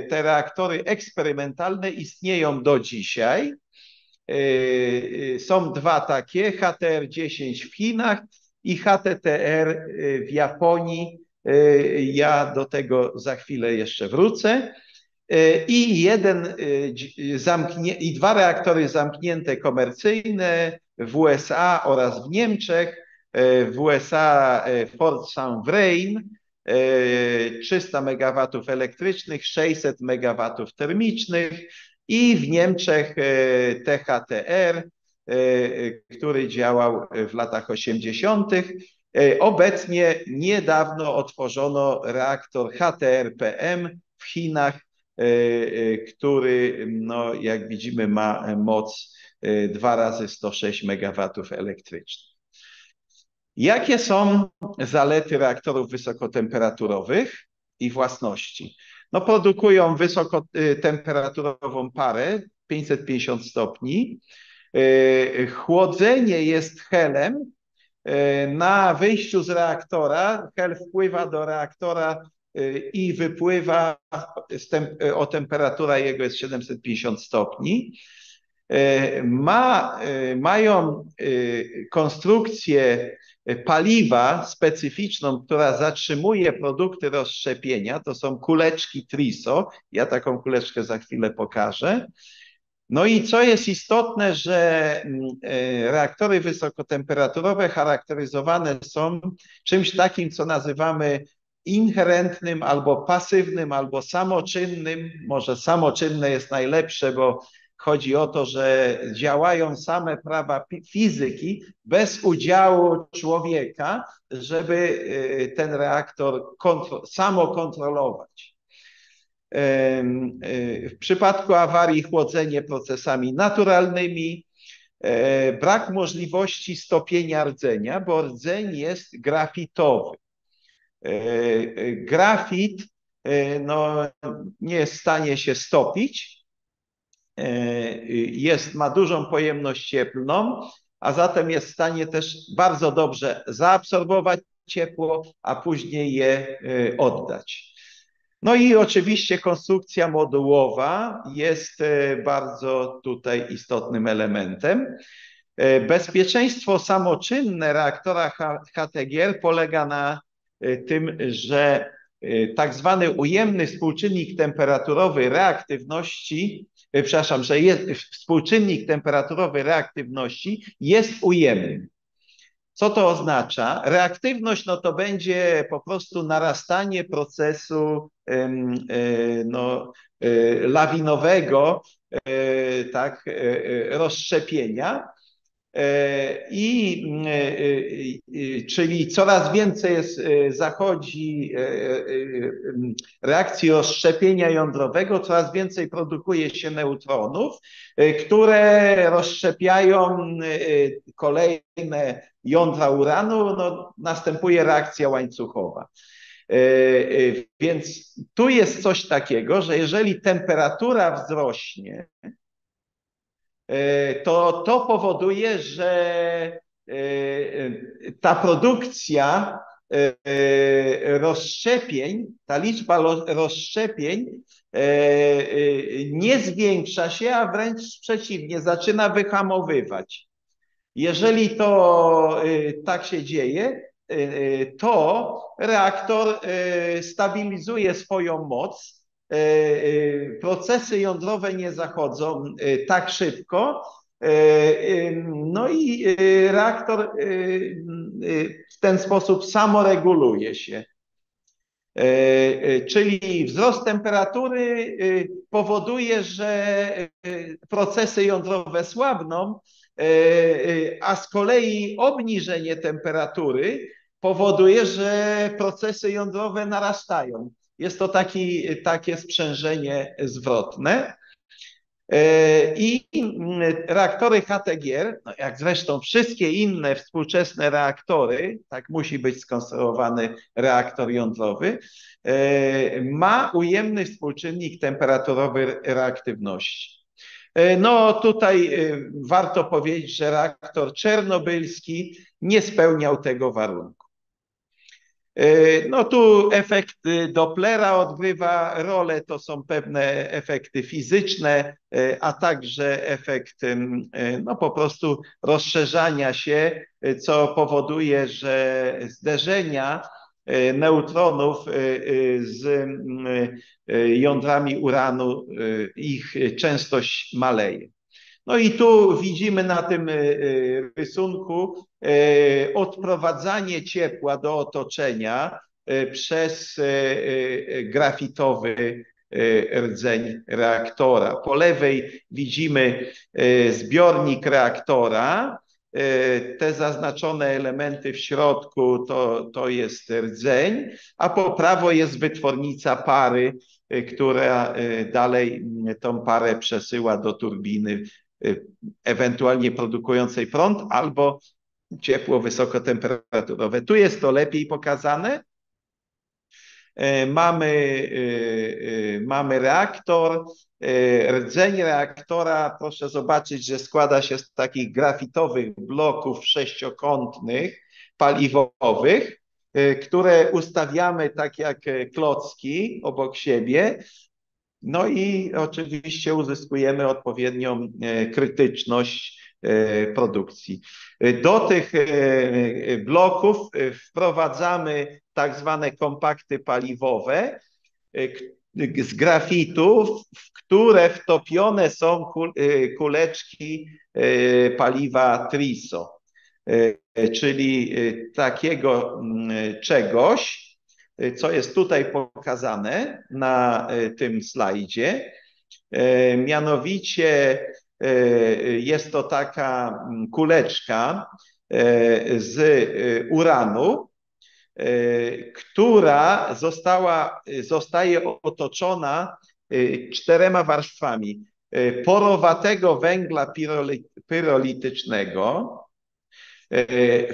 te reaktory eksperymentalne, istnieją do dzisiaj. Są dwa takie, HTR-10 w Chinach i HTTR w Japonii. Ja do tego za chwilę jeszcze wrócę. I dwa reaktory zamknięte komercyjne w USA oraz w Niemczech. W USA Fort St. Vrain 300 MW elektrycznych, 600 MW termicznych i w Niemczech THTR, który działał w latach 80. Obecnie niedawno otworzono reaktor HTR-PM w Chinach, który, no, jak widzimy, ma moc 2 razy 106 MW elektrycznych. Jakie są zalety reaktorów wysokotemperaturowych i własności? No, produkują wysokotemperaturową parę 550 stopni. Chłodzenie jest helem. Na wyjściu z reaktora hel wpływa do reaktora i wypływa, temperatura jego jest 750 stopni. mają konstrukcję paliwa specyficzną, która zatrzymuje produkty rozszczepienia. To są kuleczki TRISO. Ja taką kuleczkę za chwilę pokażę. No i co jest istotne, że reaktory wysokotemperaturowe charakteryzowane są czymś takim, co nazywamy inherentnym albo pasywnym, albo samoczynnym. Może samoczynne jest najlepsze, bo chodzi o to, że działają same prawa fizyki bez udziału człowieka, żeby ten reaktor samokontrolować. W przypadku awarii chłodzenie procesami naturalnymi, brak możliwości stopienia rdzenia, bo rdzeń jest grafitowy. Grafit no, nie jest w stanie się stopić, ma dużą pojemność cieplną, a zatem jest w stanie też bardzo dobrze zaabsorbować ciepło, a później je oddać. No i oczywiście konstrukcja modułowa jest bardzo tutaj istotnym elementem. Bezpieczeństwo samoczynne reaktora HTGR polega na tym, że tak zwany ujemny współczynnik temperaturowy reaktywności, współczynnik temperaturowy reaktywności jest ujemny. Co to oznacza? Reaktywność no to będzie po prostu narastanie procesu lawinowego, tak, rozszczepienia. Czyli coraz więcej zachodzi reakcji rozszczepienia jądrowego, coraz więcej produkuje się neutronów, które rozszczepiają kolejne jądra uranu, no, następuje reakcja łańcuchowa. Więc tu jest coś takiego, że jeżeli temperatura wzrośnie, to powoduje, że ta produkcja rozszczepień, ta liczba rozszczepień nie zwiększa się, a wręcz przeciwnie, zaczyna wyhamowywać. Jeżeli to tak się dzieje, to reaktor stabilizuje swoją moc. Procesy jądrowe nie zachodzą tak szybko, no i reaktor w ten sposób samoreguluje się. Czyli wzrost temperatury powoduje, że procesy jądrowe słabną, a z kolei obniżenie temperatury powoduje, że procesy jądrowe narastają. Jest to takie sprzężenie zwrotne. I reaktory HTGR, no jak zresztą wszystkie inne współczesne reaktory, tak musi być skonstruowany reaktor jądrowy, ma ujemny współczynnik temperaturowy reaktywności. No tutaj warto powiedzieć, że reaktor czernobylski nie spełniał tego warunku. No tu efekt Dopplera odgrywa rolę, to są pewne efekty fizyczne, a także efekt no po prostu rozszerzania się, co powoduje, że zderzenia neutronów z jądrami uranu, ich częstość maleje. No i tu widzimy na tym rysunku odprowadzanie ciepła do otoczenia przez grafitowy rdzeń reaktora. Po lewej widzimy zbiornik reaktora. Te zaznaczone elementy w środku to jest rdzeń, a po prawo jest wytwornica pary, która dalej tą parę przesyła do turbiny, ewentualnie produkującej prąd albo ciepło wysokotemperaturowe. Tu jest to lepiej pokazane. Mamy reaktor. Rdzeń reaktora, proszę zobaczyć, że składa się z takich grafitowych bloków sześciokątnych, paliwowych, które ustawiamy tak jak klocki obok siebie. No i oczywiście uzyskujemy odpowiednią krytyczność produkcji. Do tych bloków wprowadzamy tak zwane kompakty paliwowe z grafitu, w które wtopione są kuleczki paliwa Triso, czyli takiego czegoś, co jest tutaj pokazane na tym slajdzie. Mianowicie jest to taka kuleczka z uranu, która zostaje otoczona 4 warstwami porowatego węgla pyrolitycznego,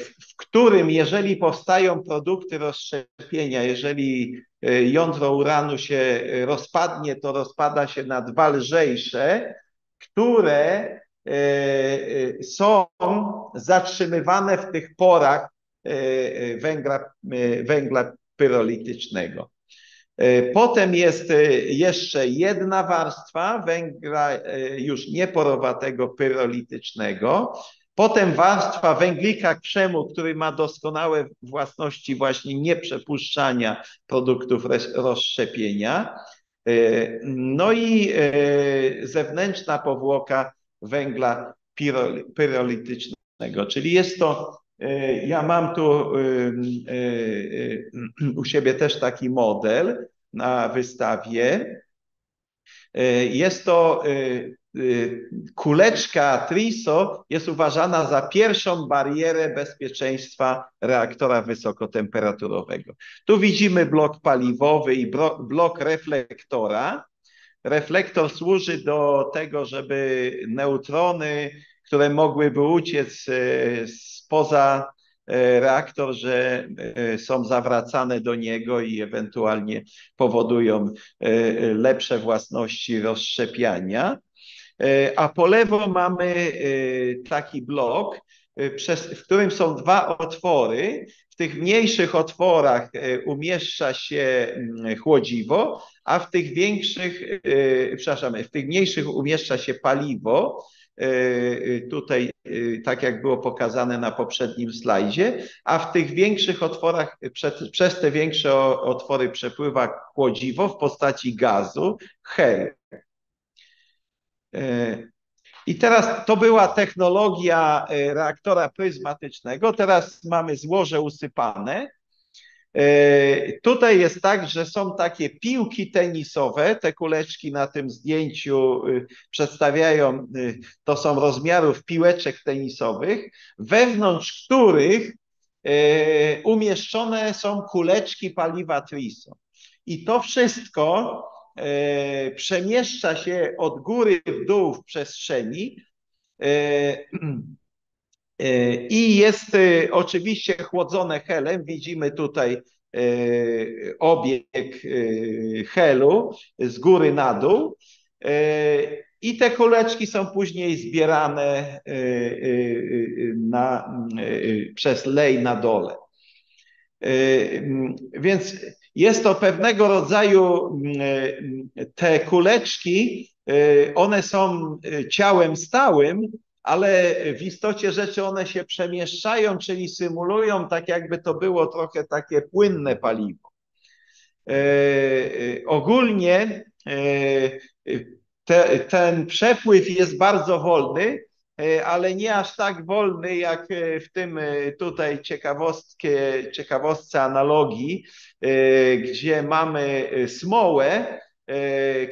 w którym jeżeli powstają produkty rozszczepienia, jeżeli jądro uranu się rozpadnie, to rozpada się na 2 lżejsze, które są zatrzymywane w tych porach węgla pyrolitycznego. Potem jest jeszcze jedna warstwa węgla już nieporowatego pyrolitycznego. Potem warstwa węglika krzemu, który ma doskonałe własności właśnie nieprzepuszczania produktów rozszczepienia. No i zewnętrzna powłoka węgla pyrolitycznego, czyli jest to, ja mam tu u siebie też taki model na wystawie. Jest to kuleczka Triso, jest uważana za pierwszą barierę bezpieczeństwa reaktora wysokotemperaturowego. Tu widzimy blok paliwowy i blok reflektora. Reflektor służy do tego, żeby neutrony, które mogłyby uciec spoza reaktor, że są zawracane do niego i ewentualnie powodują lepsze własności rozszczepiania. A po lewo mamy taki blok, w którym są 2 otwory. W tych mniejszych otworach umieszcza się chłodziwo, a w tych większych, w tych mniejszych umieszcza się paliwo. Tutaj, tak jak było pokazane na poprzednim slajdzie, a w tych większych otworach, przez te większe otwory przepływa chłodziwo w postaci gazu, hel. I teraz to była technologia reaktora pryzmatycznego. Teraz mamy złoże usypane. Tutaj jest tak, że są takie piłki tenisowe. Te kuleczki na tym zdjęciu przedstawiają, to są rozmiarów piłeczek tenisowych, wewnątrz których umieszczone są kuleczki paliwa Triso. I to wszystko przemieszcza się od góry w dół w przestrzeni i jest oczywiście chłodzone helem. Widzimy tutaj obieg helu z góry na dół i te kuleczki są później zbierane przez lej na dole. Więc jest to pewnego rodzaju, te kuleczki, one są ciałem stałym, ale w istocie rzeczy one się przemieszczają, czyli symulują tak, jakby to było trochę takie płynne paliwo. Ogólnie ten przepływ jest bardzo wolny, ale nie aż tak wolny jak w tym tutaj ciekawostce analogii, gdzie mamy smołę,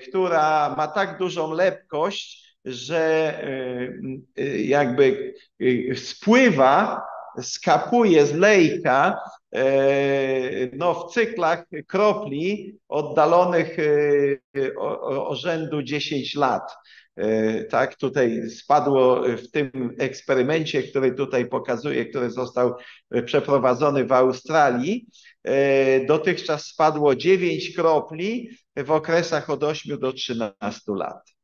która ma tak dużą lepkość, że jakby spływa, skapuje z lejka no, w cyklach kropli oddalonych o rzędu 10 lat. Tak, tutaj spadło w tym eksperymencie, który tutaj pokazuję, który został przeprowadzony w Australii, dotychczas spadło 9 kropli w okresach od 8 do 13 lat.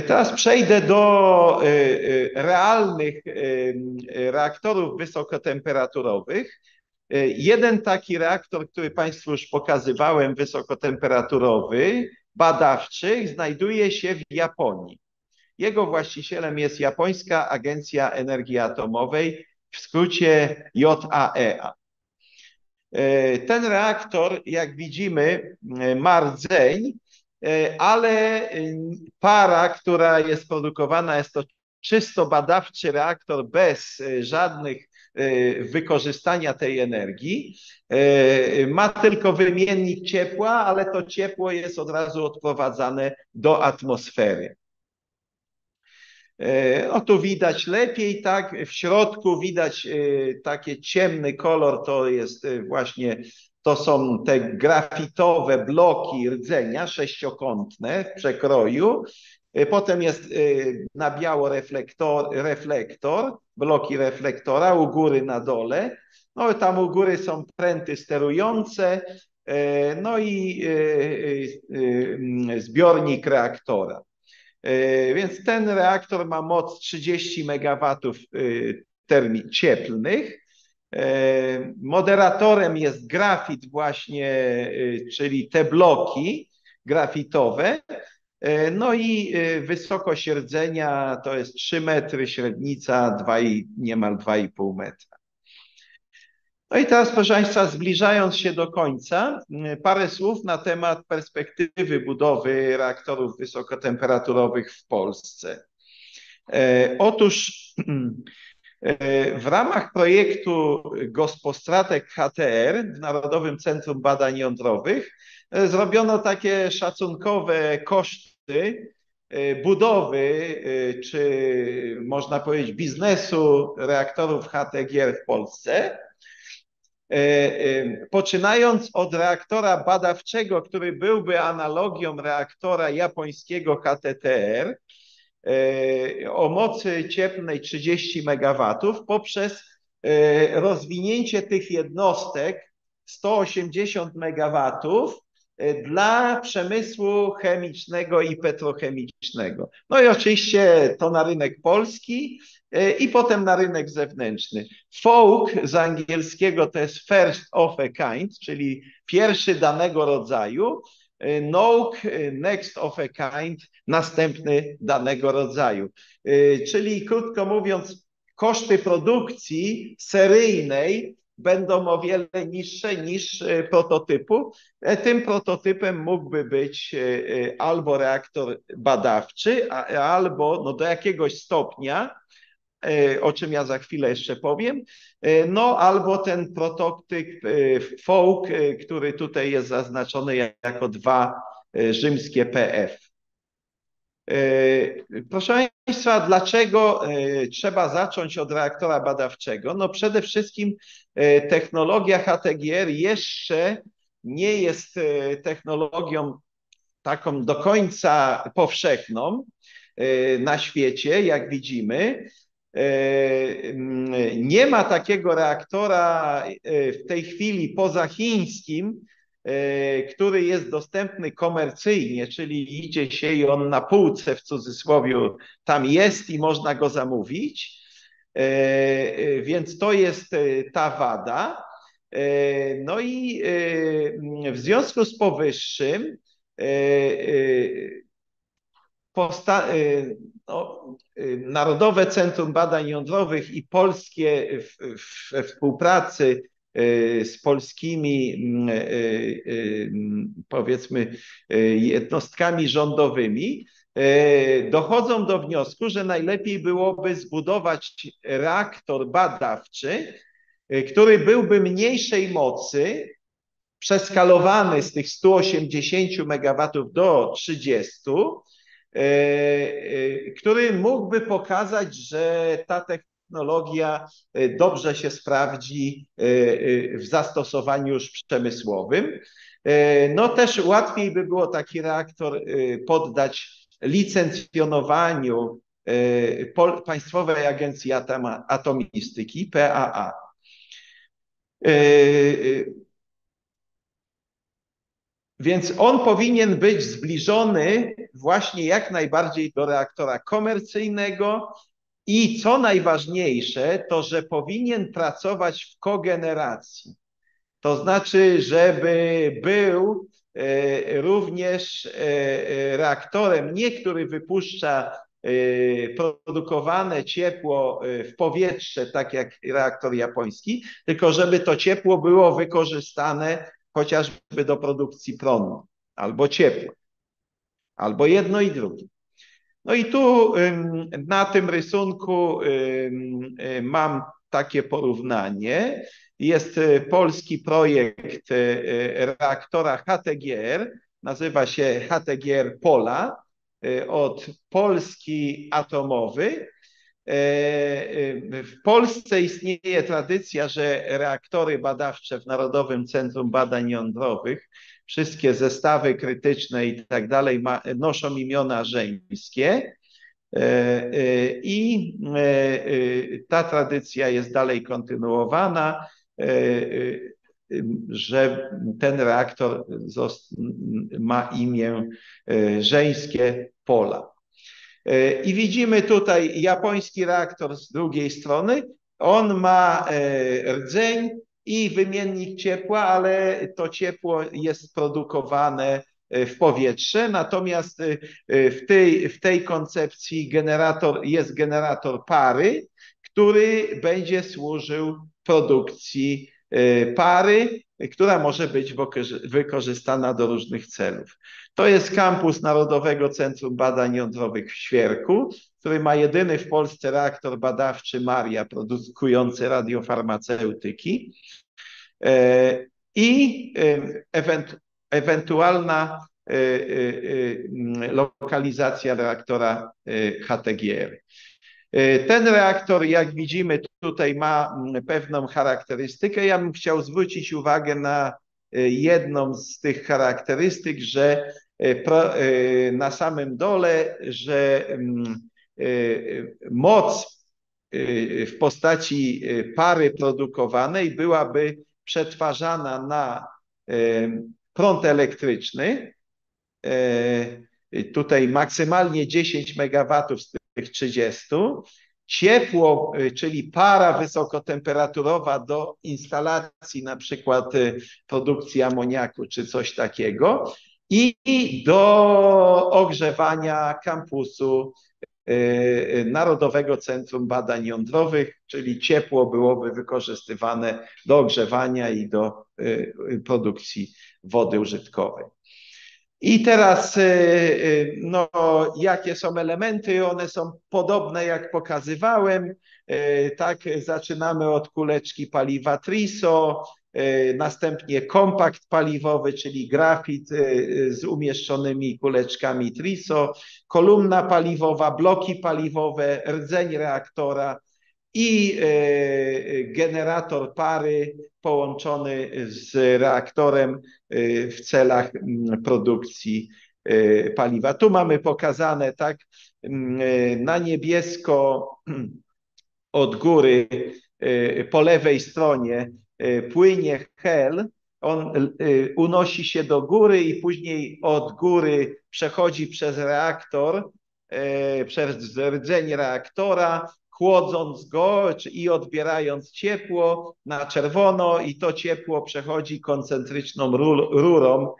Teraz przejdę do realnych reaktorów wysokotemperaturowych. Jeden taki reaktor, który Państwu już pokazywałem, wysokotemperaturowy, badawczych znajduje się w Japonii. Jego właścicielem jest Japońska Agencja Energii Atomowej, w skrócie JAEA. Ten reaktor, jak widzimy, ma rdzeń, ale para, która jest produkowana, jest to czysto badawczy reaktor bez żadnych wykorzystania tej energii. Ma tylko wymiennik ciepła, ale to ciepło jest od razu odprowadzane do atmosfery. No tu widać lepiej, tak, w środku widać taki ciemny kolor, to jest właśnie, to są te grafitowe bloki rdzenia sześciokątne w przekroju. Potem jest na biało reflektor, bloki reflektora u góry na dole. No tam u góry są pręty sterujące, no i zbiornik reaktora. Więc ten reaktor ma moc 30 MW cieplnych. Moderatorem jest grafit właśnie, czyli te bloki grafitowe. No i wysokość rdzenia to jest 3 metry, średnica niemal 2,5 metra. No i teraz, proszę Państwa, zbliżając się do końca, parę słów na temat perspektywy budowy reaktorów wysokotemperaturowych w Polsce. Otóż w ramach projektu Gospostratek HTR w Narodowym Centrum Badań Jądrowych zrobiono takie szacunkowe koszty budowy, czy można powiedzieć biznesu reaktorów HTGR w Polsce. Poczynając od reaktora badawczego, który byłby analogią reaktora japońskiego HTTR o mocy cieplnej 30 MW, poprzez rozwinięcie tych jednostek 180 MW dla przemysłu chemicznego i petrochemicznego. No i oczywiście to na rynek polski i potem na rynek zewnętrzny. FOAK z angielskiego to jest first of a kind, czyli pierwszy danego rodzaju. NOAK, next of a kind, następny danego rodzaju. Czyli krótko mówiąc, koszty produkcji seryjnej będą o wiele niższe niż prototypu. Tym prototypem mógłby być albo reaktor badawczy, albo no do jakiegoś stopnia, o czym ja za chwilę jeszcze powiem, no albo ten prototyp FOAK, który tutaj jest zaznaczony jako 2 rzymskie PF. Proszę Państwa, dlaczego trzeba zacząć od reaktora badawczego? No przede wszystkim technologia HTGR jeszcze nie jest technologią taką do końca powszechną na świecie, jak widzimy. Nie ma takiego reaktora w tej chwili poza chińskim, który jest dostępny komercyjnie, czyli idzie się i on na półce w cudzysłowie tam jest i można go zamówić. Więc to jest ta wada. No i w związku z powyższym Narodowe Centrum Badań Jądrowych i polskie we współpracy z polskimi, powiedzmy, jednostkami rządowymi dochodzą do wniosku, że najlepiej byłoby zbudować reaktor badawczy, który byłby mniejszej mocy, przeskalowany z tych 180 MW do 30, który mógłby pokazać, że ta technologia dobrze się sprawdzi w zastosowaniu już przemysłowym. No też łatwiej by było taki reaktor poddać licencjonowaniu Państwowej Agencji Atomistyki, PAA. Więc on powinien być zbliżony właśnie jak najbardziej do reaktora komercyjnego i co najważniejsze, to że powinien pracować w kogeneracji. To znaczy, żeby był również reaktorem, nie który wypuszcza produkowane ciepło w powietrze, tak jak reaktor japoński, tylko żeby to ciepło było wykorzystane chociażby do produkcji prądu albo ciepła, albo jedno i drugie. No i tu na tym rysunku mam takie porównanie. Jest polski projekt reaktora HTGR, nazywa się HTGR Pola, od Polski Atomowy. W Polsce istnieje tradycja, że reaktory badawcze w Narodowym Centrum Badań Jądrowych, wszystkie zestawy krytyczne i tak dalej noszą imiona żeńskie. I ta tradycja jest dalej kontynuowana, że ten reaktor ma imię żeńskie Pola. I widzimy tutaj japoński reaktor z drugiej strony. On ma rdzeń i wymiennik ciepła, ale to ciepło jest produkowane w powietrze. Natomiast w tej koncepcji jest generator pary, który będzie służył produkcji pary, która może być wykorzystana do różnych celów. To jest kampus Narodowego Centrum Badań Jądrowych w Świerku, który ma jedyny w Polsce reaktor badawczy Maria, produkujący radiofarmaceutyki i ewentualna lokalizacja reaktora HTGR. Ten reaktor, jak widzimy, tutaj ma pewną charakterystykę. Ja bym chciał zwrócić uwagę na jedną z tych charakterystyk, że na samym dole, że moc w postaci pary produkowanej byłaby przetwarzana na prąd elektryczny. Tutaj maksymalnie 10 MW z tych 30. Ciepło, czyli para wysokotemperaturowa do instalacji, na przykład produkcji amoniaku czy coś takiego, i do ogrzewania kampusu Narodowego Centrum Badań Jądrowych, czyli ciepło byłoby wykorzystywane do ogrzewania i do produkcji wody użytkowej. I teraz, no, jakie są elementy? One są podobne, jak pokazywałem. Tak, zaczynamy od kuleczki paliwa Triso, następnie kompakt paliwowy, czyli grafit z umieszczonymi kuleczkami Triso, kolumna paliwowa, bloki paliwowe, rdzeń reaktora i generator pary połączony z reaktorem w celach produkcji paliwa. Tu mamy pokazane tak na niebiesko od góry po lewej stronie płynie hel. On unosi się do góry i później od góry przechodzi przez reaktor, przez rdzeń reaktora, chłodząc go i odbierając ciepło na czerwono, i to ciepło przechodzi koncentryczną rurą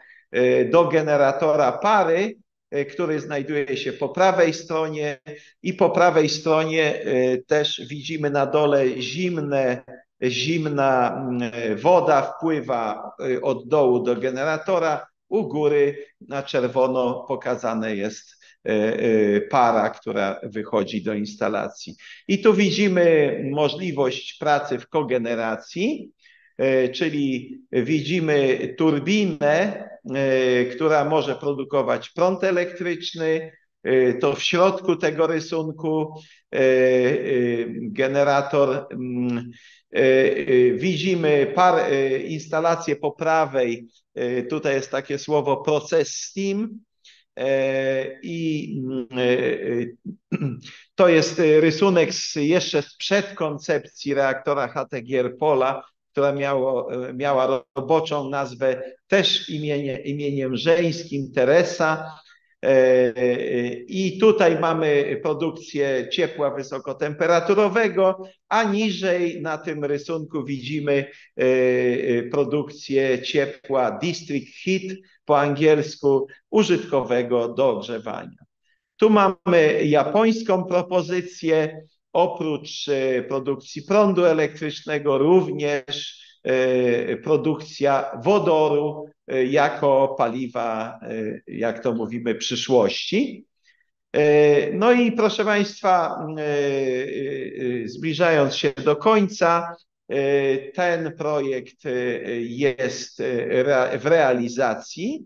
do generatora pary, który znajduje się po prawej stronie, i po prawej stronie też widzimy na dole zimna woda wpływa od dołu do generatora, u góry na czerwono pokazane jest para, która wychodzi do instalacji. I tu widzimy możliwość pracy w kogeneracji, czyli widzimy turbinę, która może produkować prąd elektryczny. To w środku tego rysunku generator. Widzimy instalację po prawej, tutaj jest takie słowo process steam, i to jest rysunek jeszcze sprzed koncepcji reaktora HTGR Pola, która miała roboczą nazwę też imieniem żeńskim Teresa. I tutaj mamy produkcję ciepła wysokotemperaturowego, a niżej na tym rysunku widzimy produkcję ciepła district heat, po angielsku, użytkowego do ogrzewania. Tu mamy japońską propozycję. Oprócz produkcji prądu elektrycznego również produkcja wodoru jako paliwa, jak to mówimy, przyszłości. No i proszę Państwa, zbliżając się do końca, ten projekt jest w realizacji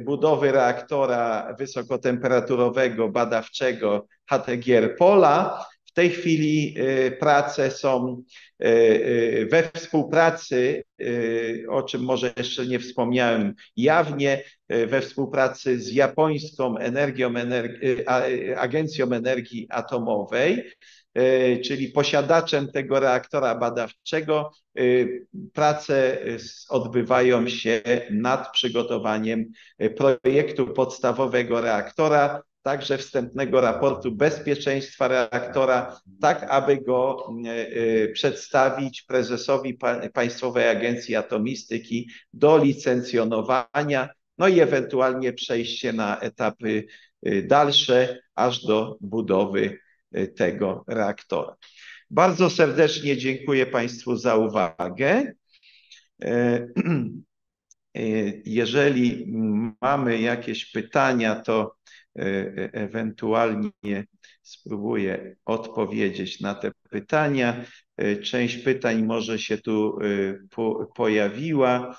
budowy reaktora wysokotemperaturowego badawczego HTGR Pola. W tej chwili prace są we współpracy, o czym może jeszcze nie wspomniałem jawnie, we współpracy z japońską Agencją Energii Atomowej, czyli posiadaczem tego reaktora badawczego. Prace odbywają się nad przygotowaniem projektu podstawowego reaktora, także wstępnego raportu bezpieczeństwa reaktora, tak aby go przedstawić prezesowi Państwowej Agencji Atomistyki do licencjonowania, no i ewentualnie przejście na etapy dalsze, aż do budowy tego reaktora. Bardzo serdecznie dziękuję Państwu za uwagę. Jeżeli mamy jakieś pytania, to ewentualnie spróbuję odpowiedzieć na te pytania. Część pytań może się tu pojawiła.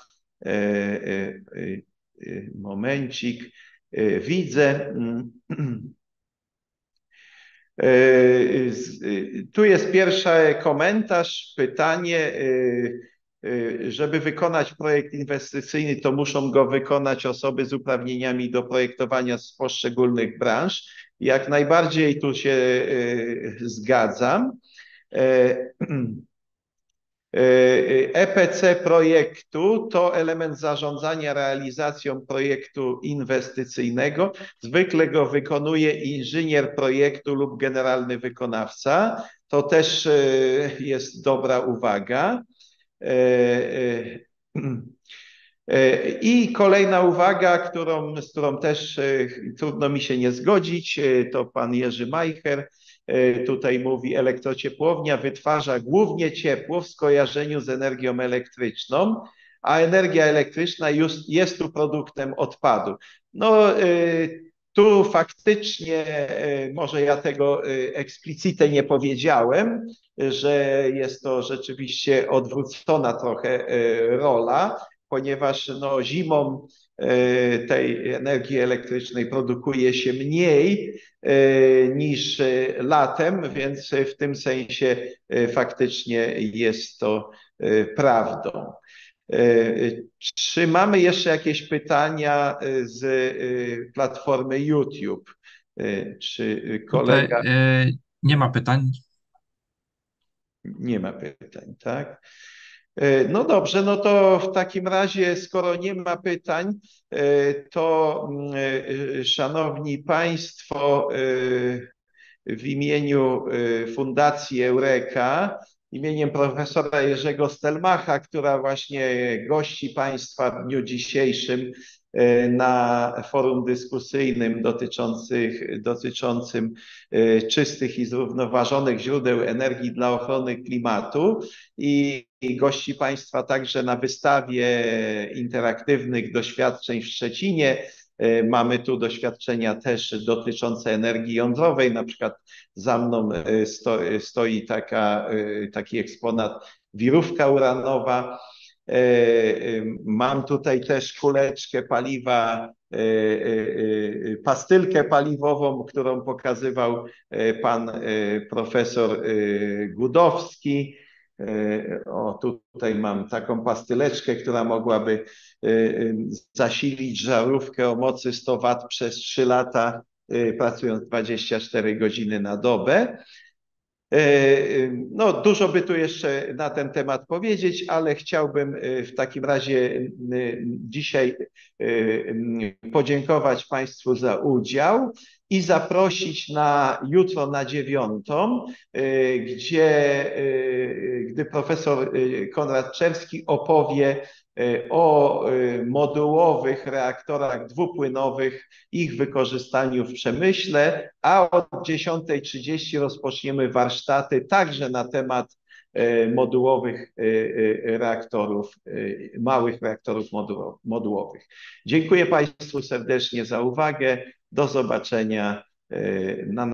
Momencik. Widzę. Tu jest pierwszy komentarz, pytanie. Żeby wykonać projekt inwestycyjny, to muszą go wykonać osoby z uprawnieniami do projektowania z poszczególnych branż. Jak najbardziej tu się zgadzam. EPC projektu to element zarządzania realizacją projektu inwestycyjnego. Zwykle go wykonuje inżynier projektu lub generalny wykonawca. To też jest dobra uwaga. I kolejna uwaga, z którą też trudno mi się nie zgodzić, to pan Jerzy Majcher tutaj mówi: elektrociepłownia wytwarza głównie ciepło w skojarzeniu z energią elektryczną, a energia elektryczna jest tu produktem odpadu. No tu faktycznie, może ja tego explicite nie powiedziałem, że jest to rzeczywiście odwrócona trochę rola, ponieważ no, zimą tej energii elektrycznej produkuje się mniej niż latem, więc w tym sensie faktycznie jest to prawdą. Czy mamy jeszcze jakieś pytania z platformy YouTube? Czy kolega... Tutaj nie ma pytań. Nie ma pytań, tak? No dobrze, no to w takim razie, skoro nie ma pytań, to szanowni Państwo, w imieniu Fundacji Eureka, imieniem profesora Jerzego Stelmacha, która właśnie gości Państwa w dniu dzisiejszym na forum dyskusyjnym dotyczącym czystych i zrównoważonych źródeł energii dla ochrony klimatu i gości Państwa także na wystawie interaktywnych doświadczeń w Szczecinie. Mamy tu doświadczenia też dotyczące energii jądrowej, na przykład za mną stoi taki eksponat wirówka uranowa. Mam tutaj też kuleczkę paliwa, pastylkę paliwową, którą pokazywał pan profesor Gudowski. O, tutaj mam taką pastyleczkę, która mogłaby zasilić żarówkę o mocy 100 W przez 3 lata, pracując 24 godziny na dobę. No, dużo by tu jeszcze na ten temat powiedzieć, ale chciałbym w takim razie dzisiaj podziękować Państwu za udział i zaprosić na jutro na 9:00, gdy profesor Konrad Czerski opowie o modułowych reaktorach dwupłynowych, ich wykorzystaniu w przemyśle, a od 10:30 rozpoczniemy warsztaty także na temat modułowych reaktorów, małych reaktorów modułowych. Dziękuję Państwu serdecznie za uwagę. Do zobaczenia na